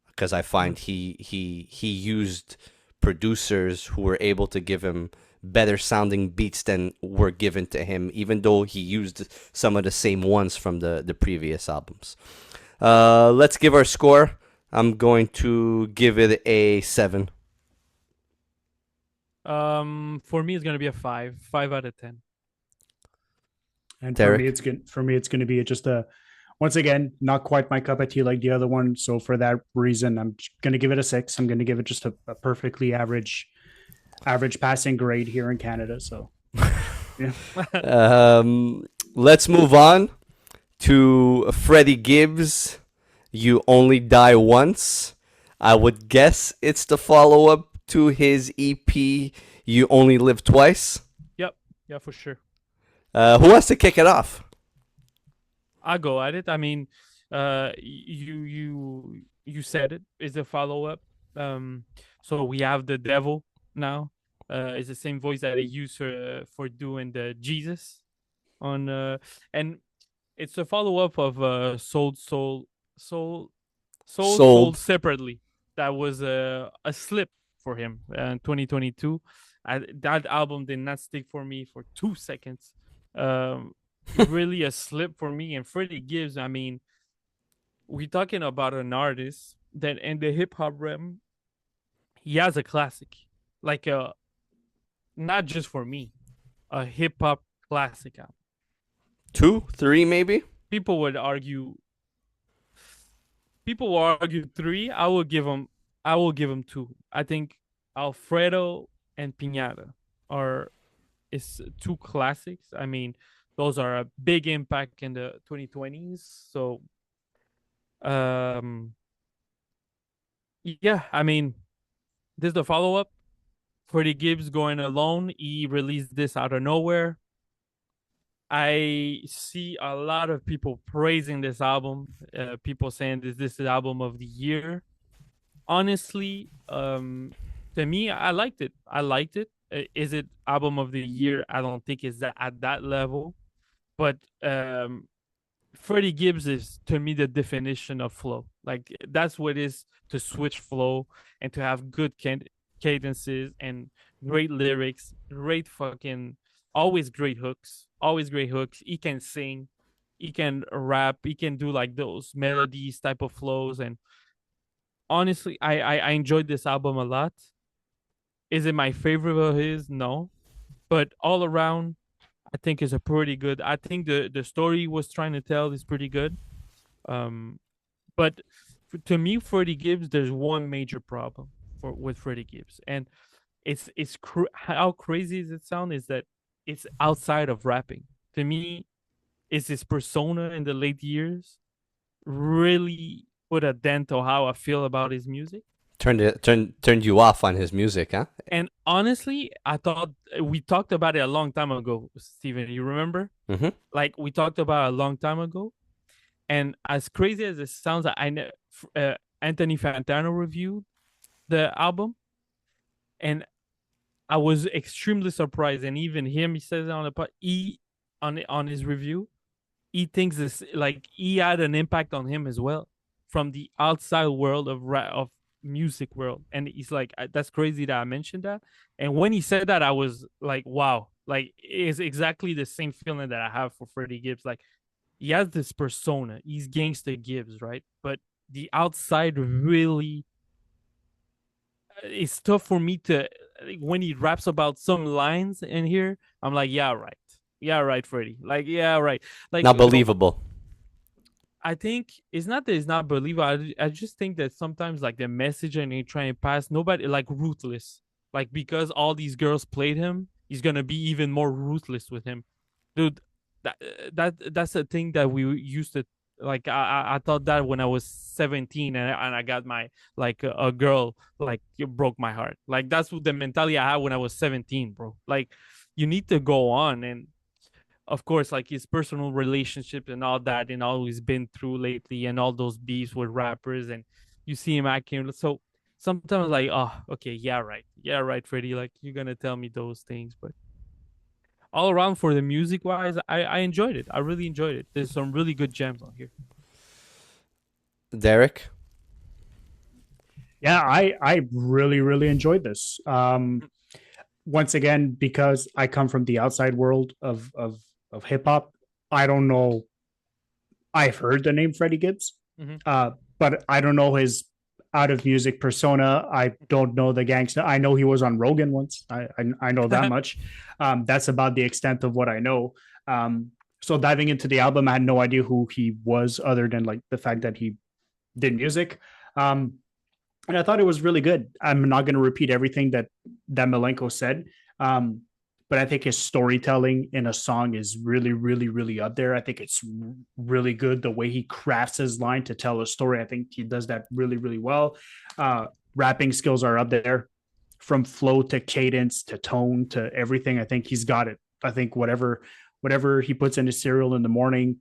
because I find he used producers who were able to give him better sounding beats than were given to him, even though he used some of the same ones from the previous albums. Let's give our score. I'm going to give it a 7. For me, it's gonna be a 5 out of 10. And Derek? for me, it's going to be just once again, not quite my cup of tea like the other one. So for that reason, I'm going to give it a 6. I'm going to give it just a perfectly average passing grade here in Canada. So, yeah. Let's move on to Freddie Gibbs. You Only Die Once. I would guess it's the follow-up to his EP, You Only Live Twice. Yep. Yeah, for sure. Who wants to kick it off? I'll go at it. I mean, you said it. It's a follow-up. So we have the devil now. It's the same voice that they used for doing the Jesus on and it's a follow-up of Sold Separately. That was a slip for him in 2022. That album did not stick for me for 2 seconds. really a slip for me. And Freddie Gibbs, I mean, we're talking about an artist that in the hip hop realm, he has a classic, like not just for me, a hip hop classic album. 2, 3, maybe. People would argue. People will argue three. I will give him. I will give him two. I think Alfredo and Piñata are is two classics. I mean, those are a big impact in the 2020s. So, um, yeah. I mean, this is the follow up. Freddie Gibbs going alone. He released this out of nowhere. I see a lot of people praising this album. People saying this is the album of the year. Honestly, to me, I liked it. I liked it. Is it album of the year? I don't think it's at that level. But Freddie Gibbs is to me the definition of flow. Like that's what it is to switch flow and to have good cadences and great lyrics, great fucking, always great hooks, always great hooks. He can sing, he can rap, he can do like those melodies type of flows. And honestly, I enjoyed this album a lot. Is it my favorite of his? No, but all around, I think is a pretty good. I think the story he was trying to tell is pretty good. Um, but to me, Freddie Gibbs, there's one major problem with Freddie Gibbs, and how crazy does it sound? Is that it's outside of rapping. To me, is his persona in the late years really put a dent on how I feel about his music. Turned you off on his music, huh? And honestly, I thought we talked about it a long time ago, Steven. You remember? Mm-hmm. Like we talked about a long time ago. And as crazy as it sounds, I know Anthony Fantano reviewed the album, and I was extremely surprised. And even him, he says it on the pod, on his review, he thinks this like he had an impact on him as well from the outside world of music world. And he's like, that's crazy that I mentioned that. And when he said that, I was like, wow, like it's exactly the same feeling that I have for Freddie Gibbs. Like he has this persona, he's Gangsta Gibbs, right? But the outside really, it's tough for me to, when he raps about some lines in here, I'm like, yeah, right, Freddie, like, yeah, right, like Not believable. I think it's not that it's not believable. I just think that sometimes like the message and he trying to pass, nobody like ruthless. Like because all these girls played him, he's gonna be even more ruthless with him, dude. That's a thing that we used to like. I thought that when I was 17 and I got my like a girl like it broke my heart. Like that's what the mentality I had when I was 17, bro. Like you need to go on. And of course, like his personal relationship and all that, and all he's been through lately, and all those beefs with rappers, and you see him acting. So sometimes, like, oh, okay, yeah, right, Freddie. Like you're gonna tell me those things, but all around for the music wise, I enjoyed it. I really enjoyed it. There's some really good gems on here. Derek? Yeah, I really really enjoyed this. Once again, because I come from the outside world of hip hop, I don't know. I've heard the name Freddie Gibbs, but I don't know his out of music persona. I don't know the gangster. I know he was on Rogan once. I know that much. That's about the extent of what I know. So diving into the album, I had no idea who he was other than like the fact that he did music. And I thought it was really good. I'm not going to repeat everything that Milenko said. But I think his storytelling in a song is really, really, really up there. I think it's really good the way he crafts his line to tell a story. I think he does that really, really well. Rapping skills are up there, from flow to cadence to tone to everything. I think he's got it. I think whatever he puts in his cereal in the morning,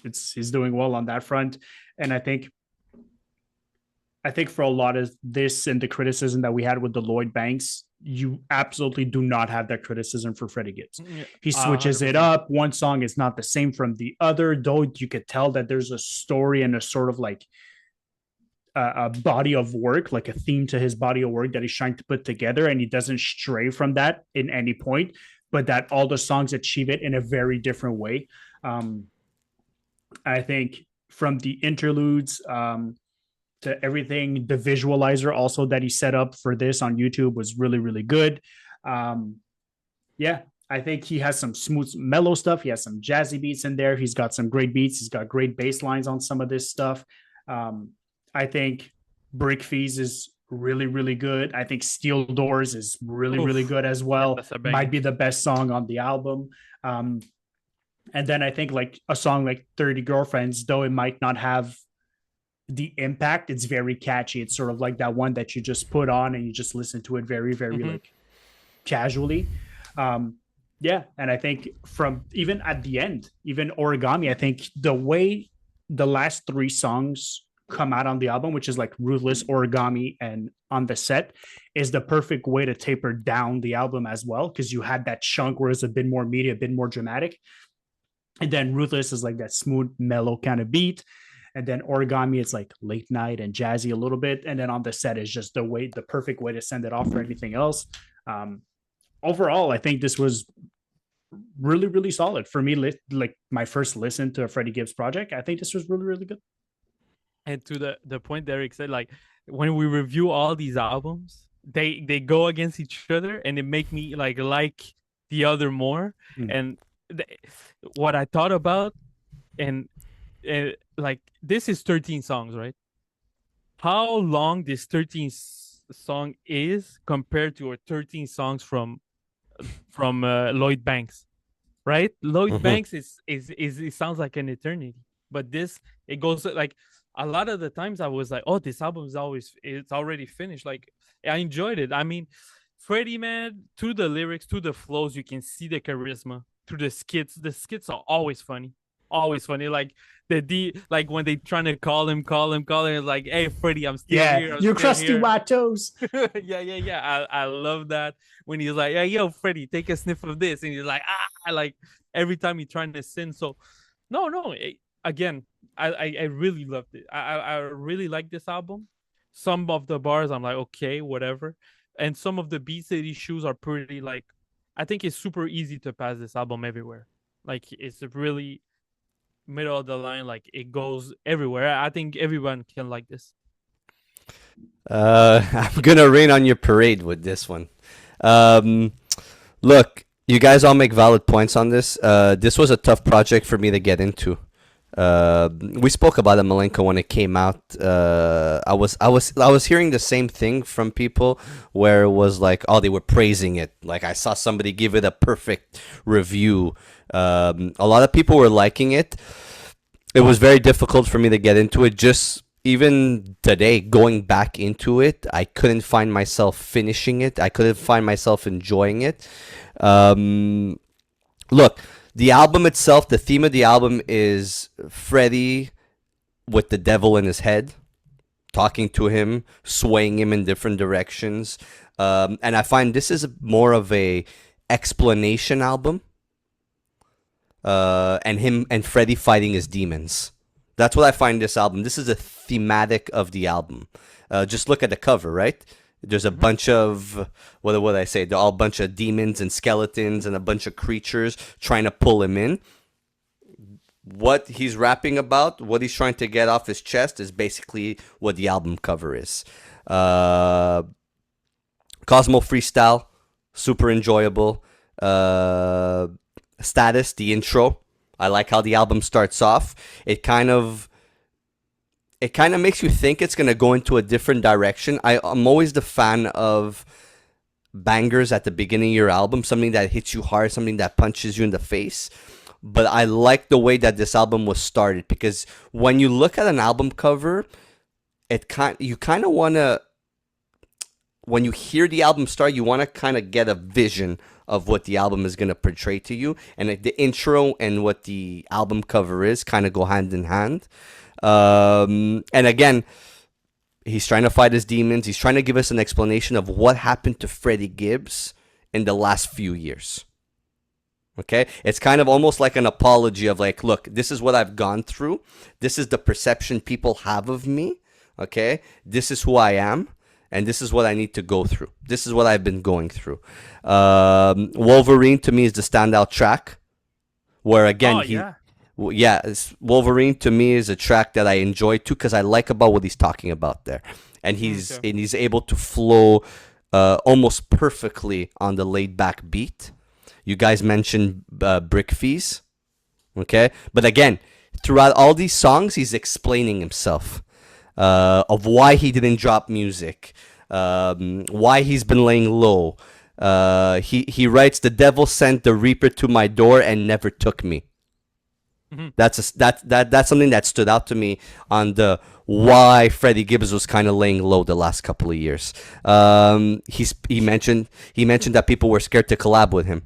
he's doing well on that front. And I think for a lot of this and the criticism that we had with the Lloyd Banks, you absolutely do not have that criticism for Freddie Gibbs. He switches 100%. It up. One song is not the same from the other, though you could tell that there's a story and a sort of like a body of work, like a theme to his body of work that he's trying to put together, and he doesn't stray from that in any point. but that all the songs achieve it in a very different way. I think from the interludes to everything, the visualizer also that he set up for this on YouTube was really, really good. Yeah, I think he has some smooth, mellow stuff. He has some jazzy beats in there. He's got some great beats. He's got great bass lines on some of this stuff. I think Brick Fees is really, really good. I think Steel Doors is really, really good as well. Might be the best song on the album. And then I think like a song like 30 Girlfriends, though it might not have the impact, it's very catchy. It's sort of like that one that you just put on and you just listen to it very, very like casually. Yeah. And I think from even at the end, even Origami, I think the way the last 3 songs come out on the album, which is like Ruthless, Origami, and On the Set, is the perfect way to taper down the album as well, because you had that chunk where it's a bit more meaty, a bit more dramatic. And then Ruthless is like that smooth, mellow kind of beat. And then Origami, it's like late night and jazzy a little bit. And then On the Set is just the perfect way to send it off for anything else. Overall, I think this was really, really solid for me. Like my first listen to a Freddie Gibbs project, I think this was really, really good. And to the point Derek said, like when we review all these albums, they go against each other, and it make me like the other more. And what I thought about, and like this is 13 songs, right? How long this 13 song is compared to our 13 songs from Lloyd Banks, right? Lloyd Banks is it sounds like an eternity, but this, it goes like a lot of the times I was like, oh, this album is it's already finished. Like I enjoyed it. I mean, Freddie, man, through the lyrics, through the flows, you can see the charisma. Through the skits are always funny. Like like when they trying to call him, it's like, hey Freddie, I'm still here. You crusty white toes. yeah. I love that when he's like, hey, yo Freddie, take a sniff of this, and he's like, like every time he's trying to sin. So no, again, I really loved it. I really like this album. Some of the bars I'm like, okay, whatever, and some of the beats that he chooses are pretty, like, I think it's super easy to pass this album everywhere. Like it's really middle of the line, like it goes everywhere. I think everyone can like this. I'm gonna rain on your parade with this one. Look, you guys all make valid points on this. This was a tough project for me to get into. We spoke about it, Malenko, when it came out. I was hearing the same thing from people, where it was like, oh, they were praising it. Like I saw somebody give it a perfect review. A lot of people were liking it. It was very difficult for me to get into it. Just even today, going back into it, I couldn't find myself finishing it. I couldn't find myself enjoying it. Look, the album itself, the theme of the album is Freddie with the devil in his head, talking to him, swaying him in different directions. And I find this is more of a explanation album. And him and Freddie fighting his demons. That's what I find this album. This is a thematic of the album. Just look at the cover, right? There's a bunch of, what would I say? They're all a bunch of demons and skeletons and a bunch of creatures trying to pull him in. What he's rapping about, what he's trying to get off his chest, is basically what the album cover is. Cosmo Freestyle, super enjoyable. Status, the intro. I like how the album starts off. It kind of makes you think it's gonna go into a different direction. I'm always the fan of bangers at the beginning of your album, something that hits you hard, something that punches you in the face. But I like the way that this album was started, because when you look at an album cover, you kind of want to, when you hear the album start, you want to kind of get a vision of what the album is going to portray to you. And the intro and what the album cover is kind of go hand in hand. And again, he's trying to fight his demons. He's trying to give us an explanation of what happened to Freddie Gibbs in the last few years. Okay? It's kind of almost like an apology of like, look, this is what I've gone through. This is the perception people have of me. Okay? This is who I am. and this is what I need to go through. This is what I've been going through. Wolverine to me is the standout track, where again Wolverine to me is a track that I enjoy too, because I like about what he's talking about there, and he's able to flow almost perfectly on the laid back beat. You guys mentioned Brick Fees, okay, but again, throughout all these songs, he's explaining himself of why he didn't drop music, why he's been laying low. He writes, "The devil sent the reaper to my door and never took me." Mm-hmm. That's something that stood out to me on the why Freddie Gibbs was kind of laying low the last couple of years. He mentioned that people were scared to collab with him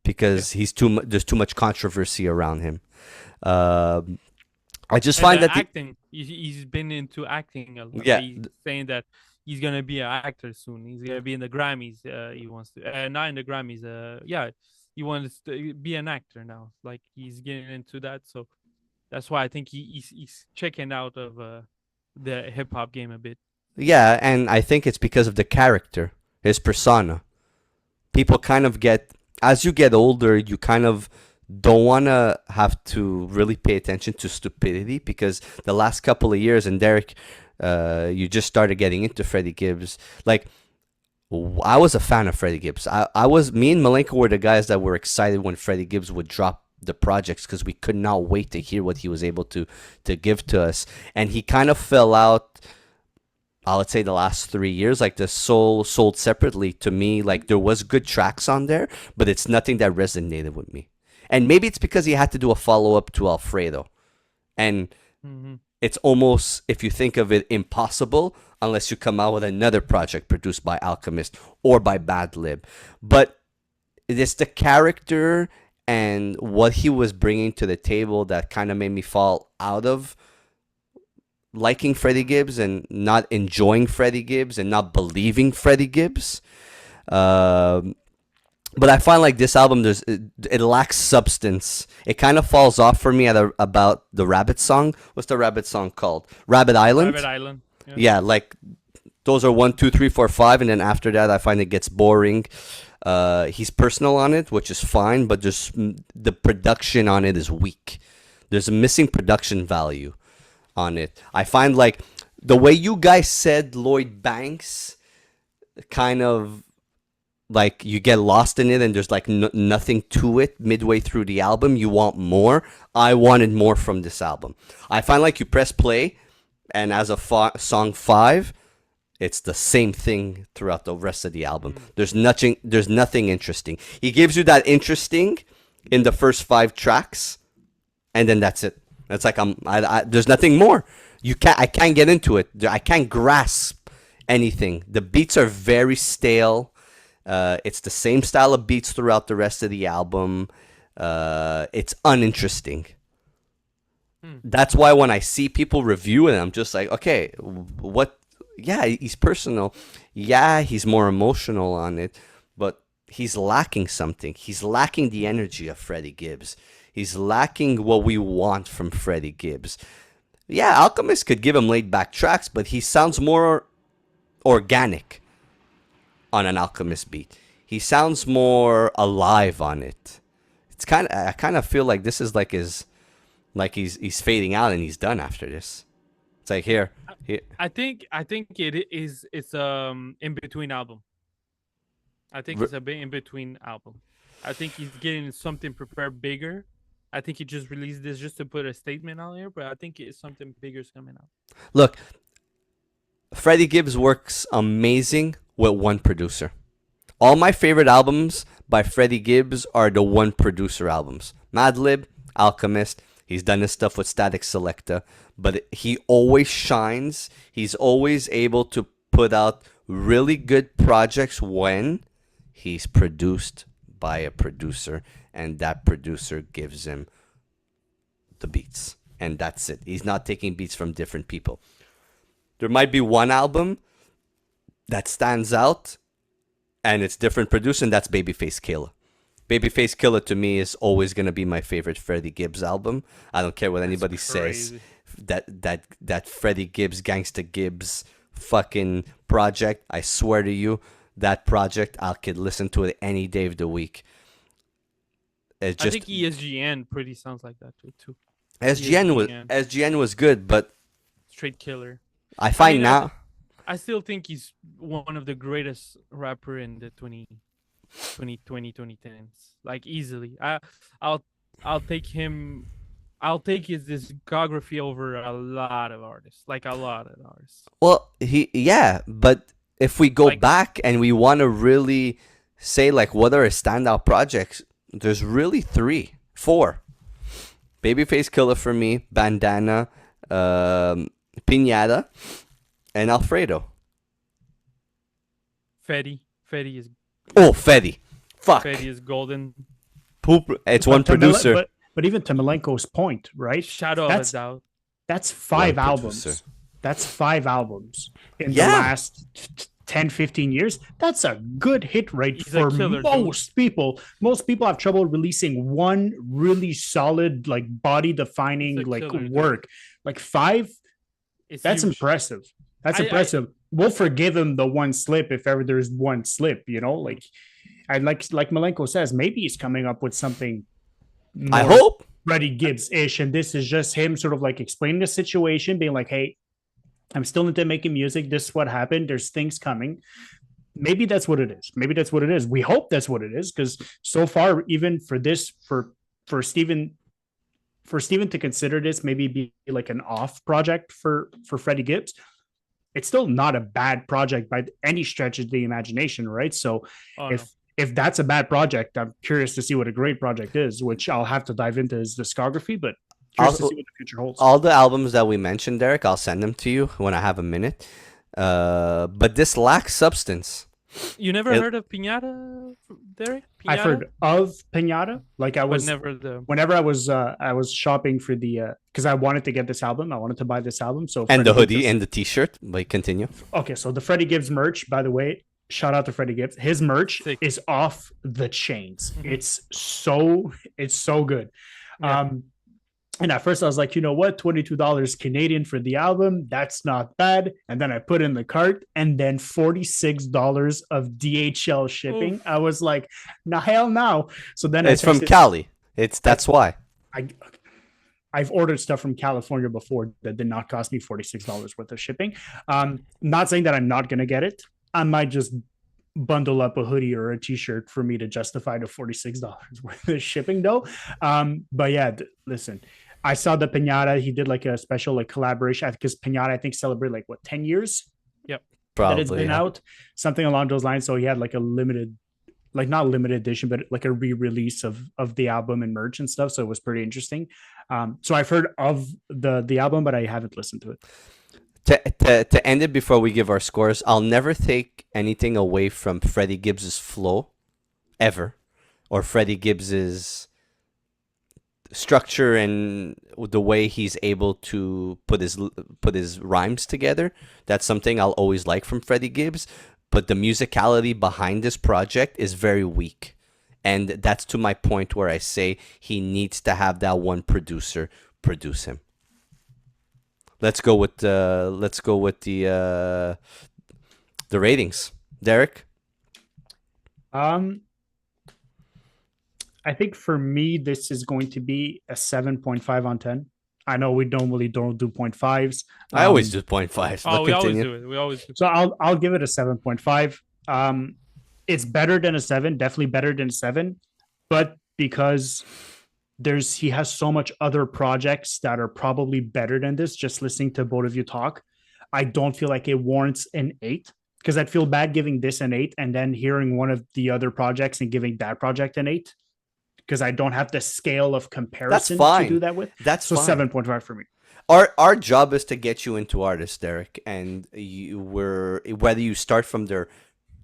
because there's too much controversy around him. I just find that acting. He's been into acting a lot. Yeah, he's saying that he's gonna be an actor soon. He's gonna be in the Grammys. He wants to, not in the Grammys. He wants to be an actor now. Like he's getting into that. So that's why I think he's checking out of the hip hop game a bit. Yeah, and I think it's because of the character, his persona. People kind of as you get older, you kind of don't want to have to really pay attention to stupidity, because the last couple of years, and Derek, you just started getting into Freddie Gibbs. Like, I was a fan of Freddie Gibbs. Me and Malenko were the guys that were excited when Freddie Gibbs would drop the projects, because we could not wait to hear what he was able to give to us. And he kind of fell out, I would say, the last 3 years. Like, the sold separately to me. Like, there was good tracks on there, but it's nothing that resonated with me. And maybe it's because he had to do a follow-up to Alfredo. And it's almost, if you think of it, impossible unless you come out with another project produced by Alchemist or by Badlib. But it's the character and what he was bringing to the table that kind of made me fall out of liking Freddie Gibbs and not enjoying Freddie Gibbs and not believing Freddie Gibbs. But I find like this album, it lacks substance. It kind of falls off for me at about the Rabbit song. What's the Rabbit song called? Rabbit Island? Rabbit Island. Yeah, like those are 1, 2, 3, 4, 5, and then after that I find it gets boring. He's personal on it, which is fine, but just the production on it is weak. There's a missing production value on it. I find like the way you guys said Lloyd Banks, kind of like you get lost in it and there's like nothing to it midway through the album. You want more. I wanted more from this album. I find like you press play and as a song 5, it's the same thing throughout the rest of the album. There's nothing interesting. He gives you that interesting in the first 5 tracks, and then that's it. It's like there's nothing more. I can't get into it. I can't grasp anything. The beats are very stale. It's the same style of beats throughout the rest of the album. It's uninteresting. That's why when I see people review it, I'm just like, okay, what? Yeah, he's personal. Yeah, he's more emotional on it, but he's lacking something. He's lacking the energy of Freddie Gibbs. He's lacking what we want from Freddie Gibbs. Yeah, Alchemist could give him laid back tracks, but he sounds more organic on an Alchemist beat. He sounds more alive on it. I kind of feel like this is like he's fading out and he's done after this. It's like here. I think it's in between album. I think it's a bit in between album. I think he's getting something prepared bigger. I think he just released this just to put a statement out here, but I think it's something bigger is coming out. Look, Freddie Gibbs works amazing with one producer. All my favorite albums by Freddie Gibbs are the one producer albums. Madlib, Alchemist. He's done his stuff with Static Selecta, but he always shines. He's always able to put out really good projects when he's produced by a producer, and that producer gives him the beats, and that's it. He's not taking beats from different people. There might be one album that stands out, and it's different produced, and that's Babyface Killer. Babyface Killer to me is always gonna be my favorite Freddie Gibbs album. I don't care what anybody says. That Freddie Gibbs, Gangsta Gibbs fucking project. I swear to you, that project, I could listen to it any day of the week. It's I just think ESGN pretty sounds like that too. SGN was good, but Straight killer. I find mean, now I still think he's one of the greatest rapper in the 2010s. Like easily. I'll take him. I'll take his discography over a lot of artists. Like a lot of artists. well, but if we go Like- back and we want to really say like what are his standout projects, there's really 4. Babyface Killer for me, Bandana, Pinata, and Alfredo. Fetty is Oh, Fetty. Fuck. Fetty is golden. Poop. It's one But producer. But even to Milenko's point, right? Shadow of a doubt. That's 5 One albums. producer. That's 5 albums in the Yeah. last 10, 15 years. That's a good hit rate He's a for killer, dude. most people. Most people have trouble releasing one really solid, like body defining, He's a like killer, dude. work. Like 5, It's that's huge. impressive. That's I- impressive. We'll forgive him the one slip if ever there's one slip, you know? Like, and like Milenko says, maybe he's coming up with something I more hope. Freddie Gibbs-ish, and this is just him sort of like explaining the situation, being like, hey, I'm still into making music. This is what happened. There's things coming. Maybe that's what it is. Maybe that's what it is. We hope that's what it is, because so far, even for this, for Steven to consider this maybe be like an off project for Freddie Gibbs, it's still not a bad project by any stretch of the imagination, right? So Oh, no. if that's a bad project, I'm curious to see what a great project is, which I'll have to dive into his discography, but curious to see what the future holds. All the albums that we mentioned, Derek, I'll send them to you when I have a minute. But this lacks substance. You never It- heard of Pinata, Derek? I've Pinata? heard of Pinata. Like I But was never the. whenever I was shopping for the because I wanted to get this album. I wanted to buy this album. So And the Freddie hoodie Gibbs- and the t-shirt. Like, continue. Okay, so the Freddie Gibbs merch, by the way, shout out to Freddie Gibbs. His merch Sick. is off the chains. Mhm. It's so good. Yeah. And at first I was like, you know what, $22 Canadian for the album, that's not bad. And then I put in the cart, and then $46 of DHL shipping. Oof. I was like, nah, hell no. So then It's from texted- Cali. That's why. I've ordered stuff from California before that did not cost me $46 worth of shipping. Not saying that I'm not going to get it. I might just bundle up a hoodie or a t-shirt for me to justify the $46 worth of shipping though. But yeah, listen, I saw the Pinata. He did like a special like collaboration because Pinata, I think, celebrate like what, 10 years Probably. that it's been yeah. out, something along those lines. So he had like a limited, like not limited edition, but like a re-release of the album and merch and stuff. So it was pretty interesting. So I've heard of the album, but I haven't listened to it. To end it before we give our scores, I'll never take anything away from Freddie Gibbs's flow, ever, or Freddie Gibbs's structure and the way he's able to put his rhymes together. That's something I'll always like from Freddie Gibbs. But the musicality behind this project is very weak, and that's to my point where I say he needs to have that one producer produce him. Let's go with the ratings, Derek. I think for me, this is going to be a 7.5 on 10. I know we normally don't do 0.5s. I always do 0.5. Oh, But we always continue. do it. We always do. So I'll give it a 7.5. It's better than a 7, definitely better than a 7, but because he has so much other projects that are probably better than this, just listening to both of you talk, I don't feel like it warrants an 8, because I'd feel bad giving this an 8 and then hearing one of the other projects and giving that project an 8, because I don't have the scale of comparison fine. to do that with. That's So fine. 7.5 for me. Our job is to get you into artists, Derek, and whether you start from their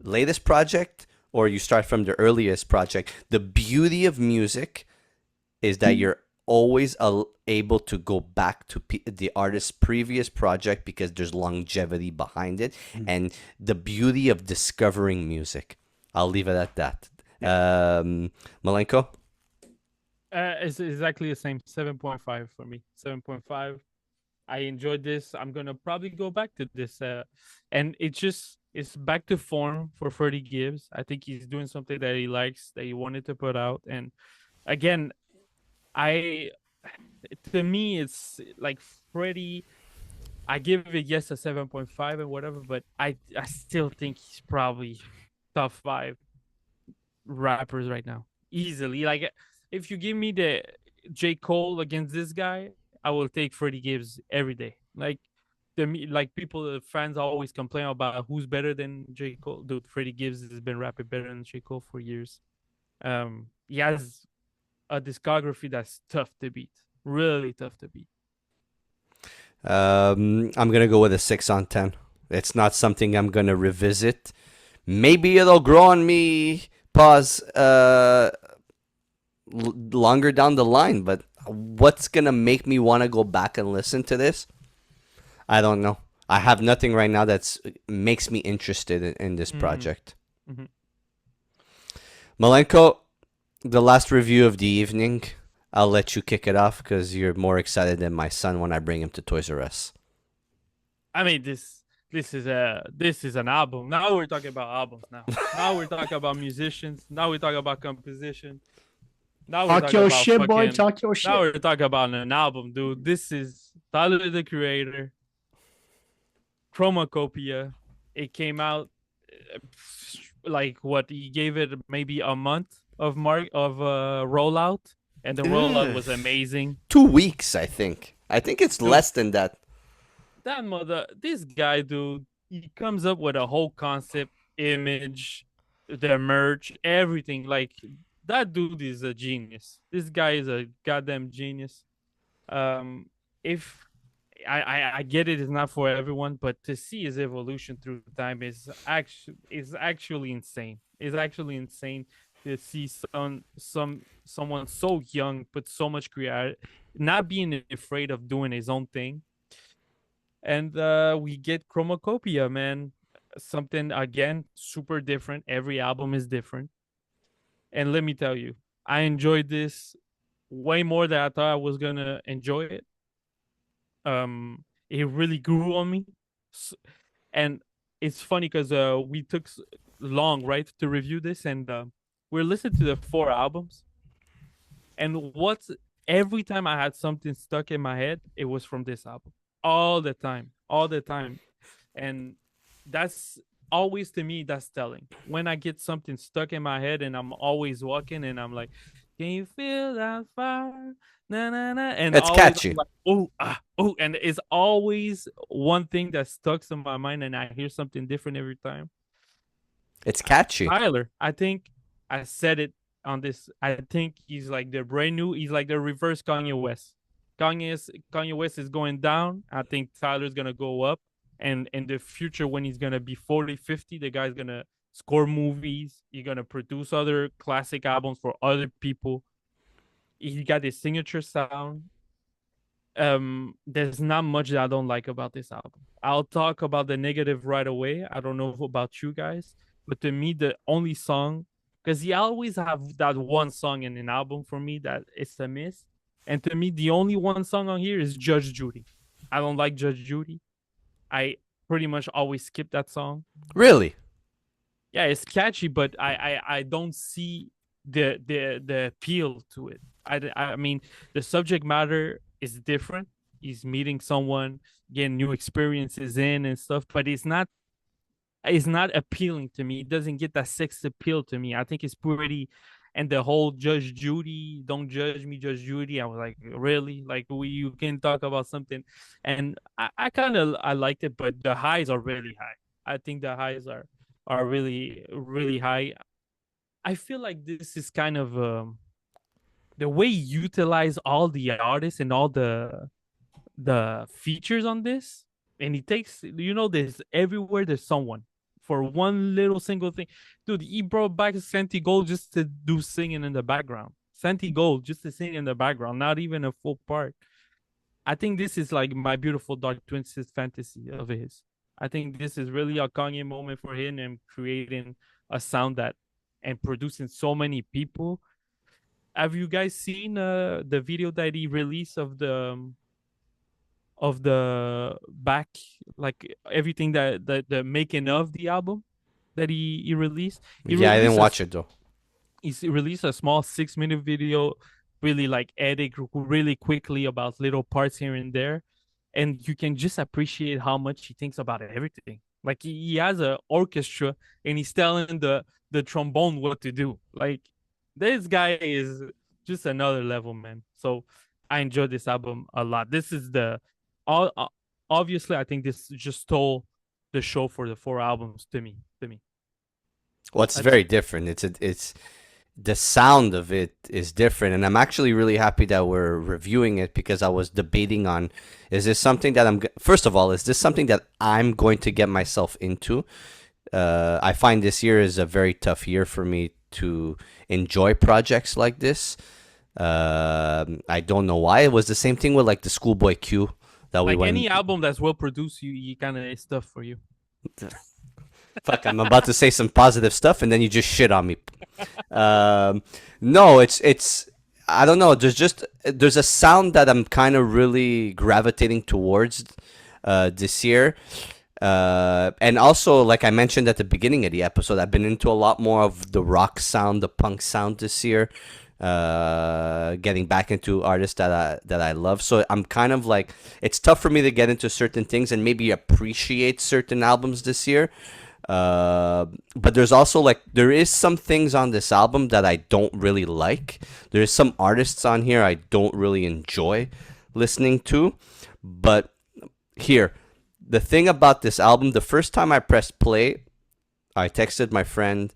latest project or you start from the earliest project. The beauty of music is that you're always able to go back to the artist's previous project because there's longevity behind it, and the beauty of discovering music. I'll leave it at that. Malenko? It's exactly the same. 7.5 for me. 7.5. I enjoyed this. I'm gonna probably go back to this, and it's back to form for Freddie Gibbs. I think he's doing something that he likes, that he wanted to put out. And again, I to me, it's like Freddie. I give it yes a 7.5 and whatever, but I still think he's probably top 5 rappers right now, easily. Like if you give me the J. Cole against this guy, I will take Freddie Gibbs every day. Like the fans always complain about who's better than J. Cole. Dude, Freddie Gibbs has been rapping better than J. Cole for years. He has a discography that's tough to beat, really tough to beat. I'm gonna go with a 6 on 10. It's not something I'm gonna revisit. Maybe it'll grow on me. Pause. Longer down the line, but what's gonna make me want to go back and listen to this? I don't know. I have nothing right now that's makes me interested in this project. Mhm. Malenko, the last review of the evening. I'll let you kick it off because you're more excited than my son when I bring him to Toys R Us. I mean, this is an album. Now we're talking about albums. Now we're talking about musicians. Now we're talking about composition. Now we're Talk talking your about shit, boy. fucking. Talk your Now shit. we're talking about an album, dude. This is Tyler the Creator. CHROMAKOPIA. It came out like what he gave it maybe a month of rollout, and the rollout was amazing. 2 weeks, I think. I think it's less than that. This guy, dude, he comes up with a whole concept, image, the merch, everything. Like that dude is a genius. This guy is a goddamn genius. If I get it, it's not for everyone, but to see his evolution through time is actually insane. It's actually insane to see someone so young put so much creativity, not being afraid of doing his own thing. And we get CHROMAKOPIA, man. Something again super different. Every album is different. And let me tell you, I enjoyed this way more than I thought I was gonna enjoy it. It really grew on me, and it's funny because we took long, right, to review this, and we're listening to the 4 albums. And every time I had something stuck in my head, it was from this album. All the time. And that's always, to me, that's telling. When I get something stuck in my head and I'm always walking and I'm like, can you feel that fire? Na, na, na. And It's always catchy. I'm like, and it's always one thing that stuck in my mind, and I hear something different every time. It's catchy. Tyler, I think I said it on this. I think he's like the brand new. He's like the reverse Kanye West. Kanye West is going down. I think Tyler's gonna go up. And in the future, when he's gonna be 40, 50, the guy's gonna score movies. He's gonna produce other classic albums for other people. He got his signature sound. There's not much that I don't like about this album. I'll talk about the negative right away. I don't know about you guys, but to me, the only song, because he always have that one song in an album for me that it's a miss. And to me, the only one song on here is Judge Judy. I don't like Judge Judy. I pretty much always skip that song. Really? Yeah, it's catchy, but I don't see the appeal to it. I mean, the subject matter is different. He's meeting someone, getting new experiences in and stuff, but it's not appealing to me. It doesn't get that sex appeal to me. I think it's pretty. And the whole Judge Judy, don't judge me, Judge Judy. I was like, really? Like, you can talk about something. And I kind of I liked it, but the highs are really high. I think the highs are really, really high. I feel like this is kind of the way you utilize all the artists and all the features on this. And he takes, there's everywhere there's someone for one little single thing. Dude, he brought back Santi Gold just to do singing in the background. Santi Gold just to sing in the background, not even a full part. I think this is like My Beautiful Dark Twisted Fantasy of his. I think this is really a Kanye moment for him and creating a sound and producing so many people. Have you guys seen the video that he released of of the back, like everything that the making of the album that he released. He Yeah, I didn't released watch it though. he released a small 6 minute video, really like edit really quickly about little parts here and there, and you can just appreciate how much he thinks about everything. Like he has an orchestra and he's telling the trombone what to do. Like this guy is just another level, man. So I enjoyed this album a lot. This is the all obviously I think this just stole the show for the 4 albums to me. Well, it's That's very different. It's the sound of it is different, and I'm actually really happy that we're reviewing it because I was debating on, is this something that first of all, is this something that I'm going to get myself into? I find this year is a very tough year for me to enjoy projects like this. I don't know why. It was the same thing with like the Schoolboy Q that we like went. any album that's well produced, you kind of is stuff for you. Fuck, I'm about to say some positive stuff, and then you just shit on me. No, it's I don't know. There's a sound that I'm kind of really gravitating towards this year. And also, like I mentioned at the beginning of the episode, I've been into a lot more of the rock sound, the punk sound this year. Getting back into artists that I love. So I'm kind of like, it's tough for me to get into certain things and maybe appreciate certain albums this year. But there's also like, there is some things on this album that I don't really like. There's some artists on here I don't really enjoy listening to. But here, the thing about this album, the first time I pressed play, I texted my friend,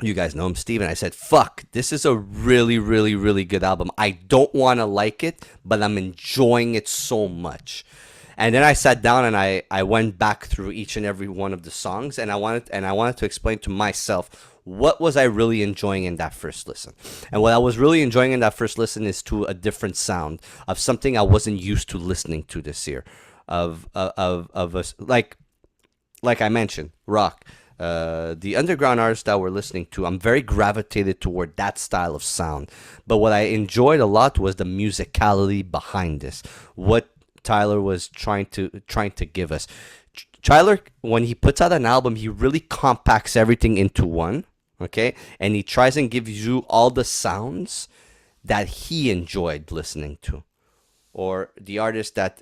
you guys know him, Steven. I said, fuck, this is a really, really, really good album. I don't want to like it, but I'm enjoying it so much. And then I sat down and I went back through each and every one of the songs, and I wanted to explain to myself what was I really enjoying in that first listen. And what I was really enjoying in that first listen is to a different sound of something I wasn't used to listening to this year, of a, like I mentioned, rock. The underground artists that we're listening to, I'm very gravitated toward that style of sound. But what I enjoyed a lot was the musicality behind this. What Tyler was trying to give us. Tyler, when he puts out an album, he really compacts everything into one, okay? And he tries and gives you all the sounds that he enjoyed listening to, or the artist that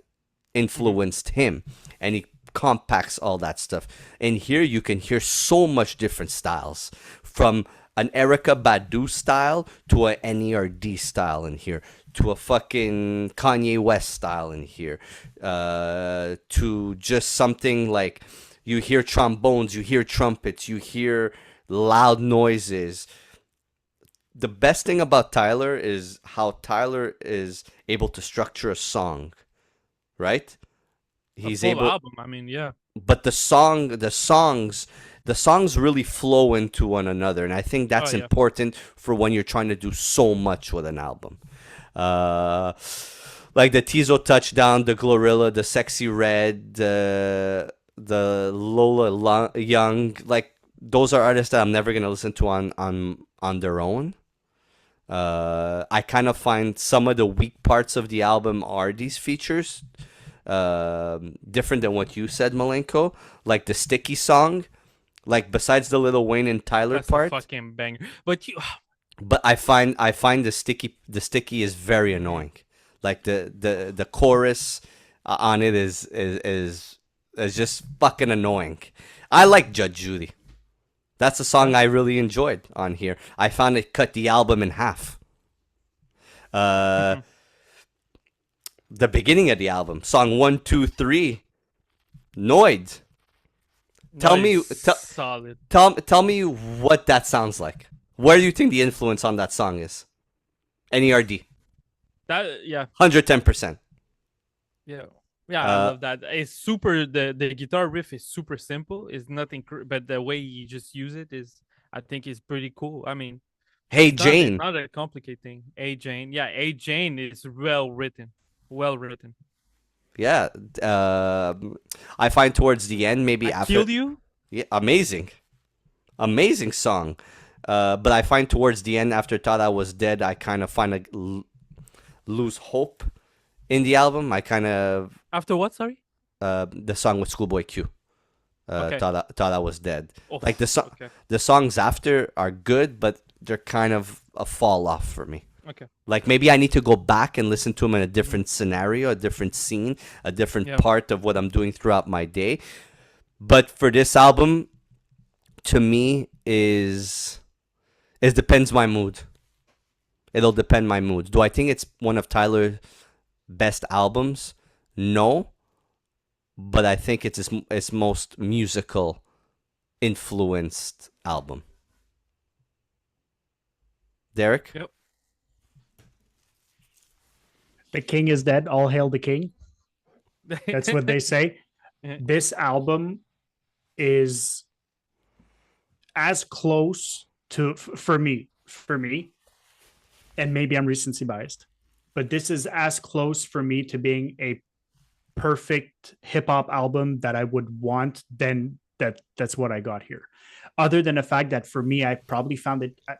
influenced him, and he compacts all that stuff. And here you can hear so much different styles, from an Erykah Badu style to a NERD style in here, to a fucking Kanye West style in here, to just something like, you hear trombones, you hear trumpets, you hear loud noises. The best thing about Tyler is how Tyler is able to structure a song, right? He's full able, album. I mean, yeah. but the songs really flow into one another, and I think that's Oh, yeah. important for when you're trying to do so much with an album. Like the Tizo Touchdown, the Glorilla, the Sexy Red, the Lola Young, like those are artists that I'm never gonna listen to on their own. I kind of find some of the weak parts of the album are these features. Different than what you said, Malenko. Like the Sticky song, like besides the Lil Wayne and Tyler That's part. a fucking banger. But I find the sticky is very annoying. Like the chorus on it is just fucking annoying. I like Judge Judy. That's a song I really enjoyed on here. I found it cut the album in half. The beginning of the album, song 1, 2, 3, Lloyd. Tell me, solid. tell me what that sounds like. Where do you think the influence on that song is? NERD. That yeah 110%. yeah I love that. It's super. The guitar riff is super simple. It's nothing, but the way you just use it is, I think, is pretty cool. I mean, Hey it's Jane. not a complicated thing. A Jane, yeah, A Jane is well written. Yeah. I find towards the end, maybe I after. Killed You. Yeah, amazing song. But I find towards the end, after Thought I Was Dead, I kind of find lose hope in the album. I kind of After what? Sorry. the song with Schoolboy Q. Okay. Thought I was dead. Oh, Like okay. the songs after are good, but they're kind of a fall off for me. Okay. Like maybe I need to go back and listen to them in a different scenario, a different scene, a different Yeah. part of what I'm doing throughout my day. But for this album, to me is it depends my mood. It'll depend my mood. Do I think it's one of Tyler's best albums? No, but I think it's his most musical influenced album. Derek? Yep. The king is dead. All hail the king. That's what they say. Yeah. This album is as close to for me, and maybe I'm recency biased, but this is as close for me to being a perfect hip hop album that I would want. Then that's what I got here. Other than the fact that for me, I probably found it a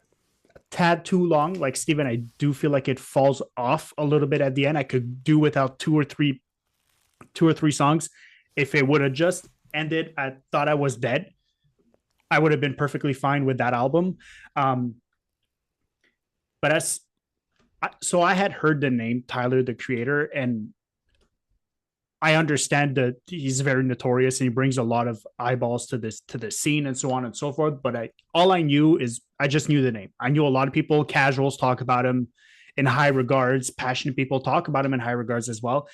tad too long. Like Steven, I do feel like it falls off a little bit at the end. I could do without two or three songs. If it would have just ended at Thought I Was Dead, I would have been perfectly fine with that album. But so I had heard the name Tyler the Creator, and I understand that he's very notorious and he brings a lot of eyeballs to this scene and so on and so forth. But all I knew is I just knew the name. I knew a lot of people, casuals, talk about him in high regards. Passionate people talk about him in high regards as well.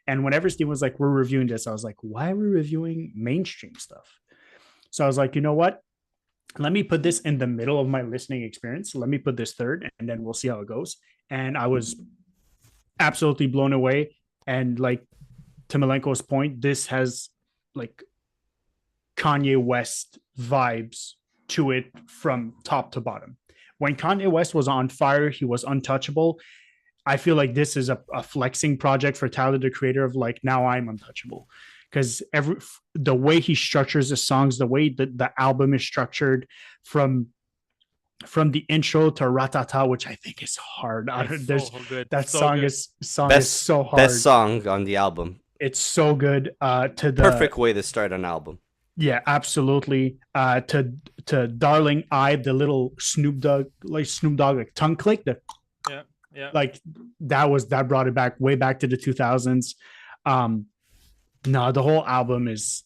And whenever Steve was like, "We're reviewing this," I was like, "Why are we reviewing mainstream stuff?" So I was like, you know what? Let me put this in the middle of my listening experience. Let me put this third, and then we'll see how it goes. And I was absolutely blown away. And like to Malenko's point, this has like Kanye West vibes to it from top to bottom. When Kanye West was on fire, he was untouchable. I feel like this is a flexing project for Tyler, the Creator, of like, now I'm untouchable. Because the way he structures the songs, the way the album is structured, from the intro to Ratata, which I think is hard. It's so good. That So song good. is Best so hard. Best song on the album. It's so good. To the Perfect way to start an album. Yeah, absolutely. To Darling I, the little Snoop Dogg like tongue click, Yeah. like that brought it back way back to the 2000s. No, the whole album is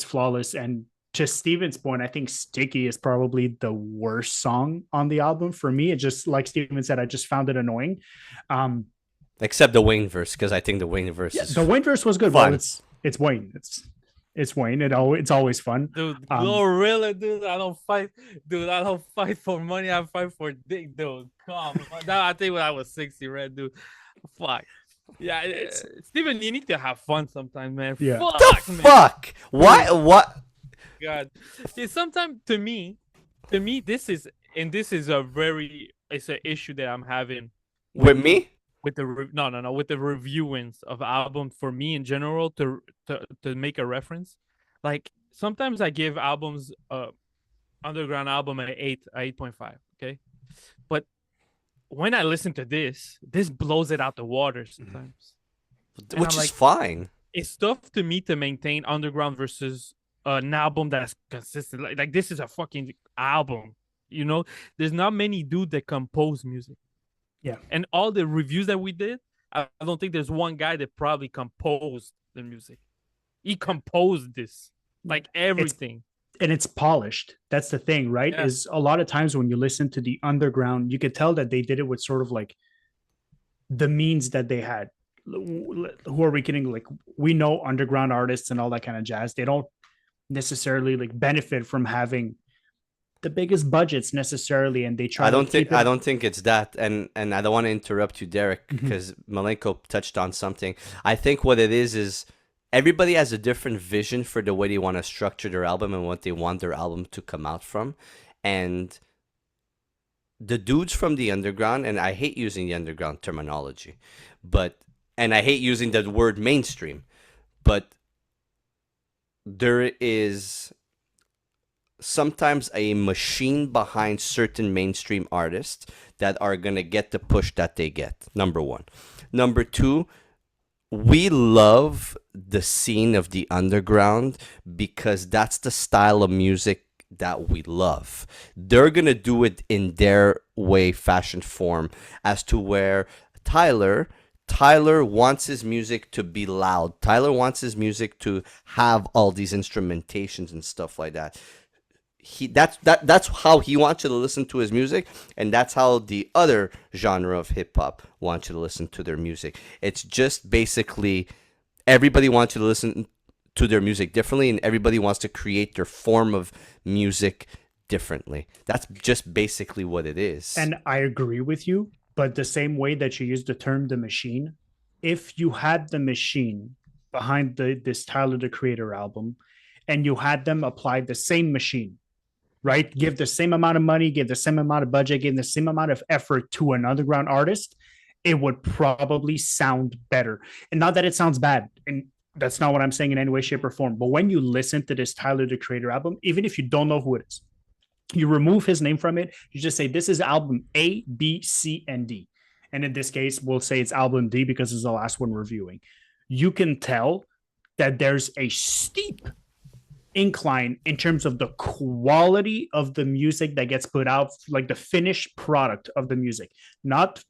flawless. And to Steven's point, I think Sticky is probably the worst song on the album for me. It just, like Steven said, I just found it annoying. Except the Wayne verse, because I think the Wayne verse is The Wayne verse was good. fun. Well, it's Wayne. It's Wayne. It's always fun. Dude, Glorilla, dude. I don't fight. Dude, I don't fight for money. I fight for dick, dude. Come on. Now I think when I was 60, right, dude. Fuck. Yeah, Steven, you need to have fun sometimes, man. Yeah. Fuck, man. Fuck. What? God. See, sometimes to me, this is a very, it's an issue that I'm having With me? with the with the reviewings of albums for me in general to make a reference. Like sometimes I give albums underground album an 8.5, okay? But when I listen to this blows it out the water sometimes. And Which I'm is like, fine. it's tough to me to maintain underground versus an album that's consistent. Like this is a fucking album, you know? There's not many dudes that compose music. Yeah. And all the reviews that we did, I don't think there's one guy that probably composed the music. He composed this, like everything. And it's polished. That's the thing, right? Yeah. Is a lot of times when you listen to the underground, you could tell that they did it with sort of like the means that they had. Who are we kidding? Like, we know underground artists and all that kind of jazz. They don't necessarily like benefit from having the biggest budgets necessarily, and they try. I don't think it's that, and I don't want to interrupt you, Derek, because Malenko touched on something. I think what it is everybody has a different vision for the way they want to structure their album and what they want their album to come out from, and the dudes from the underground, and I hate using the underground terminology, and I hate using the word mainstream, but there is sometimes a machine behind certain mainstream artists that are going to get the push that they get. Number one. Number two, we love the scene of the underground because that's the style of music that we love. They're going to do it in their way, fashion, form, as to where Tyler wants his music to be loud. Tyler wants his music to have all these instrumentations and stuff like that. That's how he wants you to listen to his music, and that's how the other genre of hip hop wants you to listen to their music. It's just basically everybody wants you to listen to their music differently, and everybody wants to create their form of music differently. That's just basically what it is. And I agree with you, but the same way that you use the term the machine, if you had the machine behind this Tyler the Creator album and you had them apply the same machine, right? Give the same amount of money, give the same amount of budget, give the same amount of effort to an underground artist, it would probably sound better. And not that it sounds bad, and that's not what I'm saying in any way, shape, or form. But when you listen to this Tyler the Creator album, even if you don't know who it is, you remove his name from it. You just say, this is album A, B, C, and D. And in this case, we'll say it's album D because it's the last one we're reviewing. You can tell that there's a steep incline in terms of the quality of the music that gets put out, like the finished product of the music, not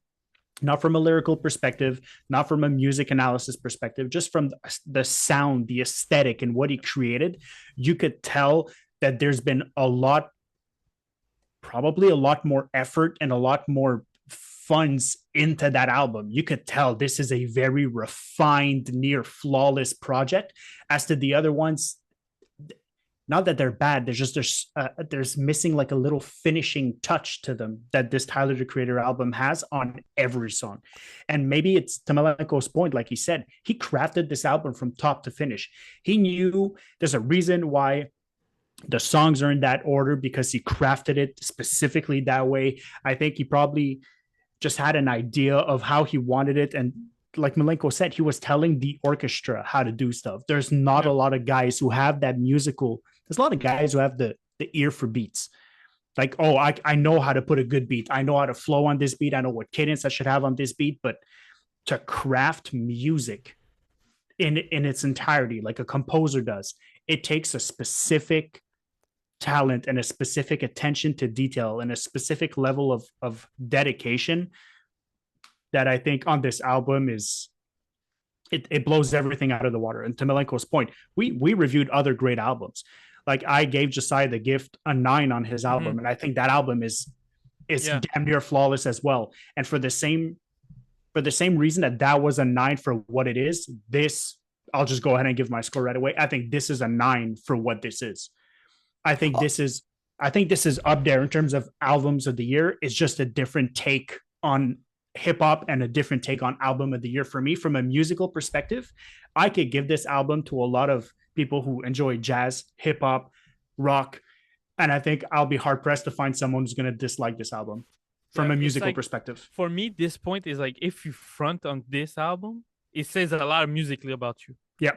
from a lyrical perspective, not from a music analysis perspective, just from the sound, the aesthetic, and what he created. You could tell that there's been probably a lot more effort and a lot more funds into that album. You could tell this is a very refined, near flawless project. As to the other ones, not that they're bad, there's missing like a little finishing touch to them that this Tyler the Creator album has on every song. And maybe it's to Malenko's point, like he said, he crafted this album from top to finish. He knew there's a reason why the songs are in that order, because he crafted it specifically that way. I think he probably just had an idea of how he wanted it. And like Malenko said, he was telling the orchestra how to do stuff. There's not a lot of guys who have that musical. There's a lot of guys who have the ear for beats. Like, oh, I know how to put a good beat. I know how to flow on this beat. I know what cadence I should have on this beat. But to craft music in its entirety, like a composer does, it takes a specific talent and a specific attention to detail and a specific level of dedication that I think on this album is it blows everything out of the water. And to Malenko's point, we reviewed other great albums. Like I gave Josiah the Gift a 9 on his album, and I think that album is damn near flawless as well. And for the same reason that was a 9 for what it is, this, I'll just go ahead and give my score right away. I think this is a 9 for what this is. I think this is up there in terms of albums of the year. It's just a different take on hip hop and a different take on album of the year for me. From a musical perspective, I could give this album to a lot of people who enjoy jazz, hip hop, rock, and I think I'll be hard pressed to find someone who's going to dislike this album from a musical perspective. For me, this point is like, if you front on this album, it says a lot musically about you. Yeah,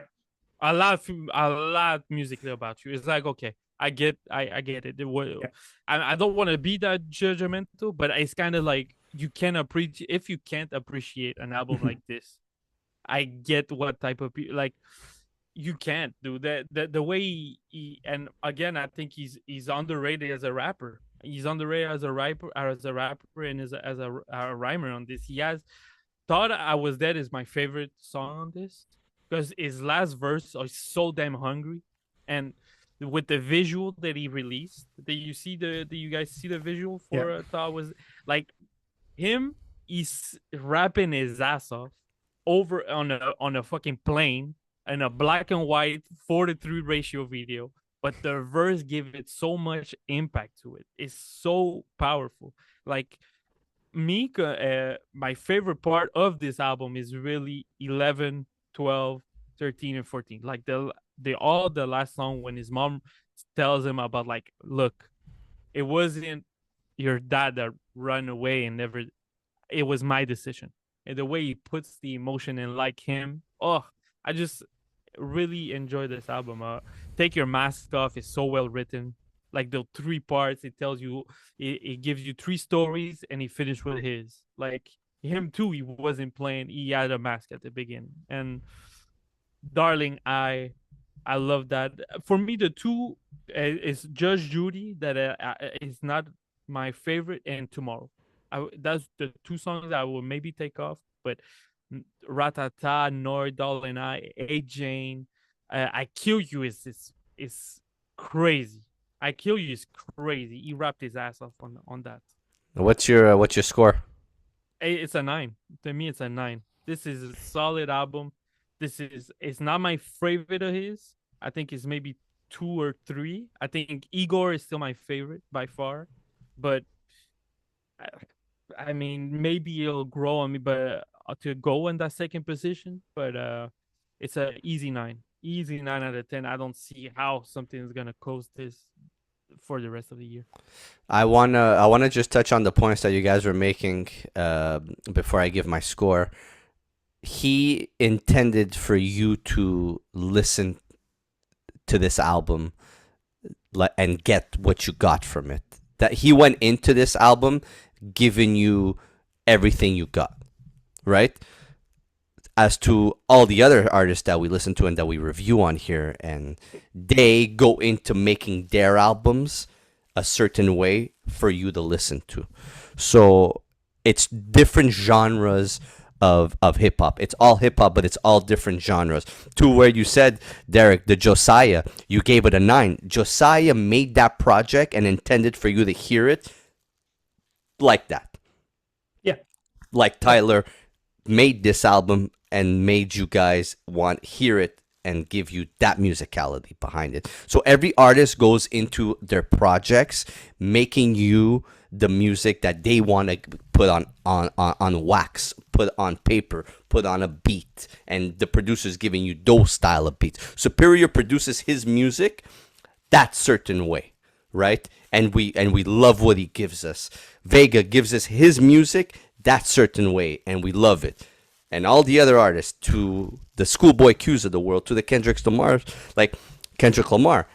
a lot musically about you. It's like, okay, I get it. I don't want to be that judgmental, but it's kind of like, you can appreciate, if you can't appreciate an album like this, I get what type of people, like, you can't do that. The way he, and again, I think he's underrated as a rapper. He's underrated as a rapper, and as a rhymer on this. He has Thought I Was Dead is my favorite song on this, because his last verse is so damn hungry, and with the visual that he released, do you guys see the visual for Thought Was, like, him, he's rapping his ass off over on a fucking plane in a black and white 4:3 ratio video, but the verse give it so much impact to it. It's so powerful. Like, my favorite part of this album is really 11, 12, 13, and 14. Like the last song when his mom tells him about, like, look, it wasn't your dad that ran away and never, it was my decision. And the way he puts the emotion in, like him, I just really enjoy this album. Take Your Mask Off is so well written. like the 3 parts. It tells you, it gives you 3 stories, and he finished with his. Like him too, he wasn't playing. He had a mask at the beginning, and Darling, I love that. For me, the two is Judge Judy that is not my favorite, and Tomorrow. That's the 2 songs I will maybe take off, but Ratata, Nord, Darling, A Jane, I Kill You is crazy. I Kill You is crazy. He rapped his ass off on that. What's your score? It's a 9. To me, it's a 9. This is a solid album. It's not my favorite of his. I think it's maybe 2 or 3. I think Igor is still my favorite by far, but I, I mean maybe it'll grow on me, but to go in that second position. But it's a easy 9 out of 10. I don't see how something is gonna coast this for the rest of the year. I wanna just touch on the points that you guys were making before I give my score. He intended for you to listen to this album and get what you got from it. That he went into this album giving you everything you got, right? As to all the other artists that we listen to and that we review on here, and they go into making their albums a certain way for you to listen to. So it's different genres of hip hop. It's all hip hop, but it's all different genres. To where you said, Derek, the Josiah, you gave it a 9. Josiah made that project and intended for you to hear it like that. Yeah. Like Tyler made this album and made you guys want hear it and give you that musicality behind it. So every artist goes into their projects making you the music that they want to put on wax, put on paper, put on a beat, and the producer's giving you those style of beats. Superior produces his music that certain way, right? And we love what he gives us. Vega gives us his music that certain way, and we love it. And all the other artists, to the Schoolboy Q's of the world, to the Kendrick Lamar, like Kendrick Lamar,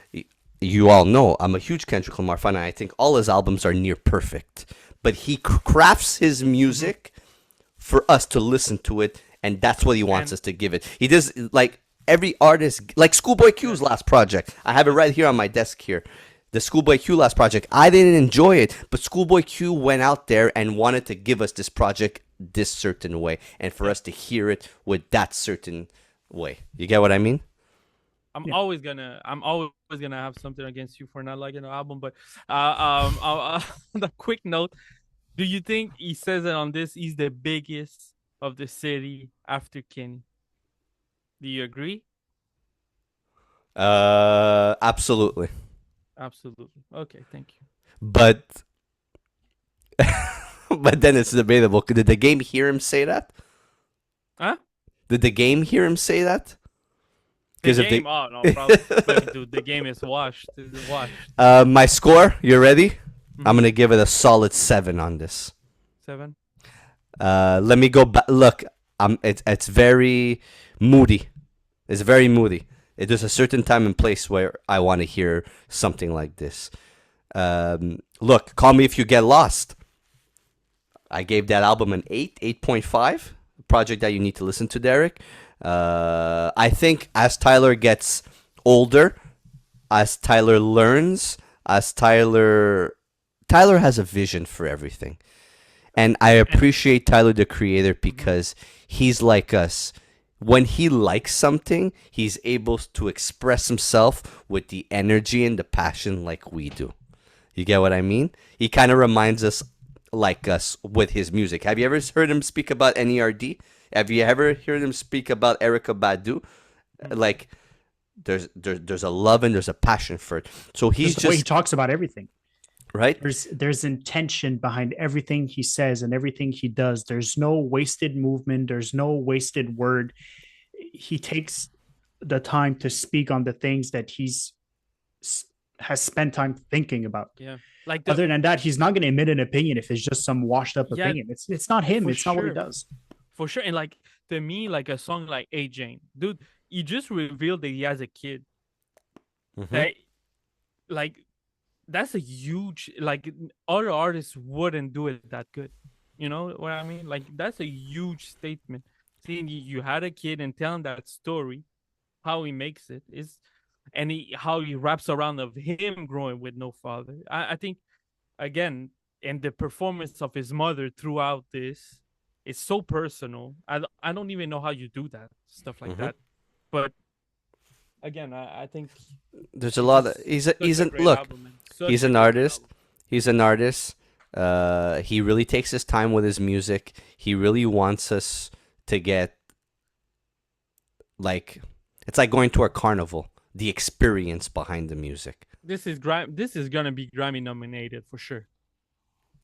you all know I'm a huge Kendrick Lamar fan, and I think all his albums are near perfect. But he crafts his music for us to listen to it, and that's what he wants us to give it. He does, like every artist, like Schoolboy Q's last project. I have it right here on my desk here. The Schoolboy Q last project. I didn't enjoy it, but Schoolboy Q went out there and wanted to give us this project this certain way, and for us to hear it with that certain way. You get what I mean? I'm always gonna have something against you for not liking the album, but on a quick note, do you think he says it on this? He's the biggest of the city after Kenny. Do you agree? Absolutely. Absolutely. Okay, thank you. But but then it's debatable. Did the game hear him say that? Huh? Did the game hear him say that? The game? Oh no, probably. But dude, the game is washed. It's washed. My score. You ready? I'm gonna give it a solid 7 on this. 7. Let me go back. Look, it's very moody. It's very moody. There's a certain time and place where I want to hear something like this. Look, Call Me If You Get Lost. I gave that album an 8.5. A project that you need to listen to, Derek. I think as Tyler gets older, as Tyler learns, as Tyler has a vision for everything. And I appreciate Tyler, the creator, because he's like us. When he likes something, he's able to express himself with the energy and the passion like we do. You get what I mean? He kind of reminds us like us with his music. Have you ever heard him speak about NERD? Have you ever heard him speak about Erykah Badu? Like, there's a love and there's a passion for it. So he's the way he talks about everything. Right? There's intention behind everything he says and everything he does. There's no wasted movement. There's no wasted word. He takes the time to speak on the things that has spent time thinking about. Yeah. Like other than that, he's not going to admit an opinion if it's just some washed up opinion. It's not him. It's not what he does. For sure. And like, to me, like a song like A Jane, dude, he just revealed that he has a kid. That, like, that's a huge, like, other artists wouldn't do it that good. You know what I mean? Like, that's a huge statement. Seeing you had a kid and telling that story, how he makes it is, and how he wraps around of him growing with no father. I think, again, and the performance of his mother throughout this is so personal. I don't even know how you do that stuff like that, but again, I think there's a lot of he's an look. He's an artist. He's an artist. He really takes his time with his music. He really wants us to get, like, it's like going to a carnival. The experience behind the music. This is gonna be Grammy nominated for sure.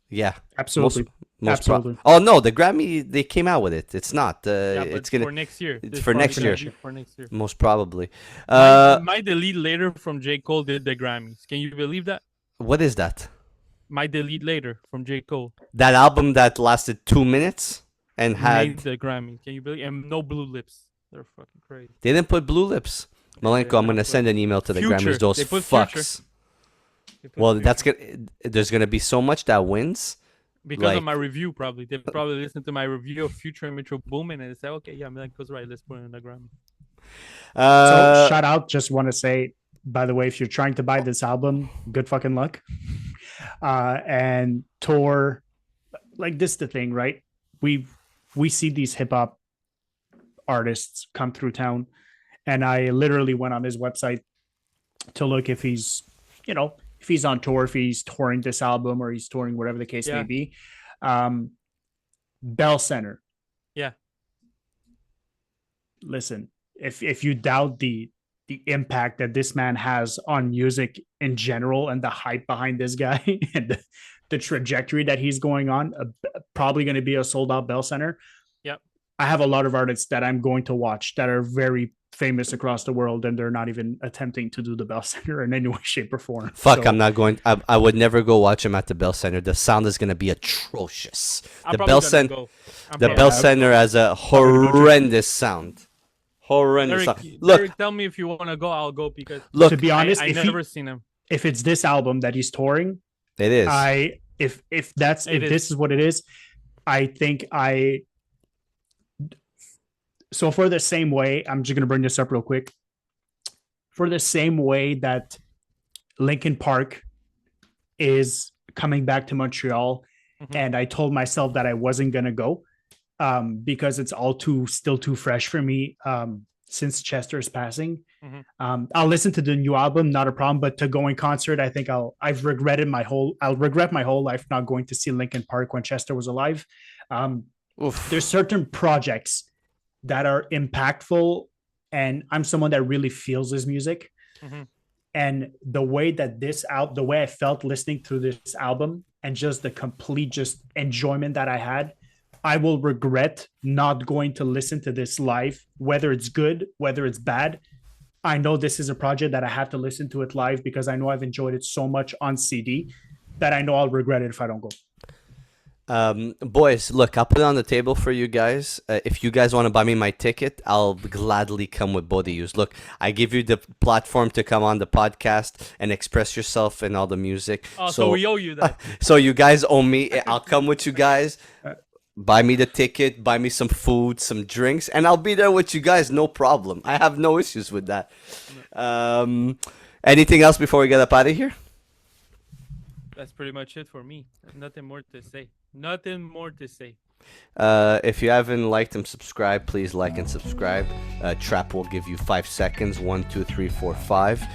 Yeah, absolutely. Absolutely. Oh no, the Grammy, they came out with it. It's not. It's gonna for next year. It's for next year. For next year. Most probably. My Delete Later from J. Cole did the Grammys. Can you believe that? What is that? My Delete Later from J. Cole. That album that lasted 2 minutes and Made had the Grammy. Can you believe? And no Blue Lips. They're fucking crazy. They didn't put Blue Lips. Malenko, I'm gonna send an email to the Grammys. Those fucks. Well, there's gonna be so much that wins. Because of my review, probably. They probably listened to my review of Future and Metro Boomin and they say, okay, yeah, Malenko's right. Let's put it in the Grammy. So shout out. Just want to say, by the way, if you're trying to buy this album, good fucking luck. And tour, like, this is the thing, right? We see these hip hop artists come through town, and I literally went on his website to look if he's, if he's on tour, if he's touring this album or he's touring whatever the case may be. Bell Center. Yeah. Listen, if you doubt the impact that this man has on music in general and the hype behind this guy and the trajectory that he's going on, probably going to be a sold out Bell Center. Yep. I have a lot of artists that I'm going to watch that are very famous across the world, and they're not even attempting to do the Bell Center in any way, shape, or form. Fuck, so, I'm not going. I would never go watch him at the Bell Center. The sound is going to be atrocious. The Bell Center has a horrendous sound. Horrendous sound. Look, Eric, tell me if you want to go. I'll go because look, to be honest, I never seen him. If it's this album that he's touring, it is. If this is what it is, I think So for the same way, I'm just going to bring this up real quick. For the same way that Linkin Park is coming back to Montreal, and I told myself that I wasn't going to go because it's still too fresh for me since Chester's passing. I'll listen to the new album, not a problem, but to go in concert, I think I'll regret my whole life not going to see Linkin Park when Chester was alive. There's certain projects that are impactful, and I'm someone that really feels his music. And the way that the way I felt listening to this album and just the complete enjoyment that I had, I will regret not going to listen to this live, whether it's good, whether it's bad. I know this is a project that I have to listen to it live because I know I've enjoyed it so much on CD that I know I'll regret it if I don't go. Boys, look, I'll put it on the table for you guys. If you guys want to buy me my ticket, I'll gladly come with both of you. Look, I give you the platform to come on the podcast and express yourself and all the music. Oh, so we owe you that. So you guys owe me. I'll come with you guys. Buy me the ticket, buy me some food, some drinks, and I'll be there with you guys. No problem. I have no issues with that. Anything else before we get up out of here? That's pretty much it for me. Nothing more to say. Nothing more to say. If you haven't liked and subscribed, please like and subscribe. Trap will give you 5 seconds. 1, 2, 3, 4, 5.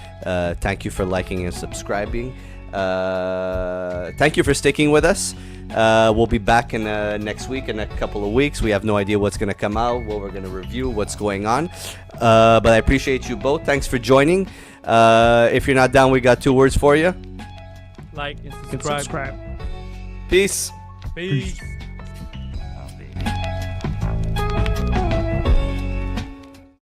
Thank you for liking and subscribing. Thank you for sticking with us. We'll be back in next week, in a couple of weeks. We have no idea what's going to come out, what we're going to review, what's going on. But I appreciate you both. Thanks for joining. If you're not down, we got 2 words for you. Like and subscribe. Peace. Peace.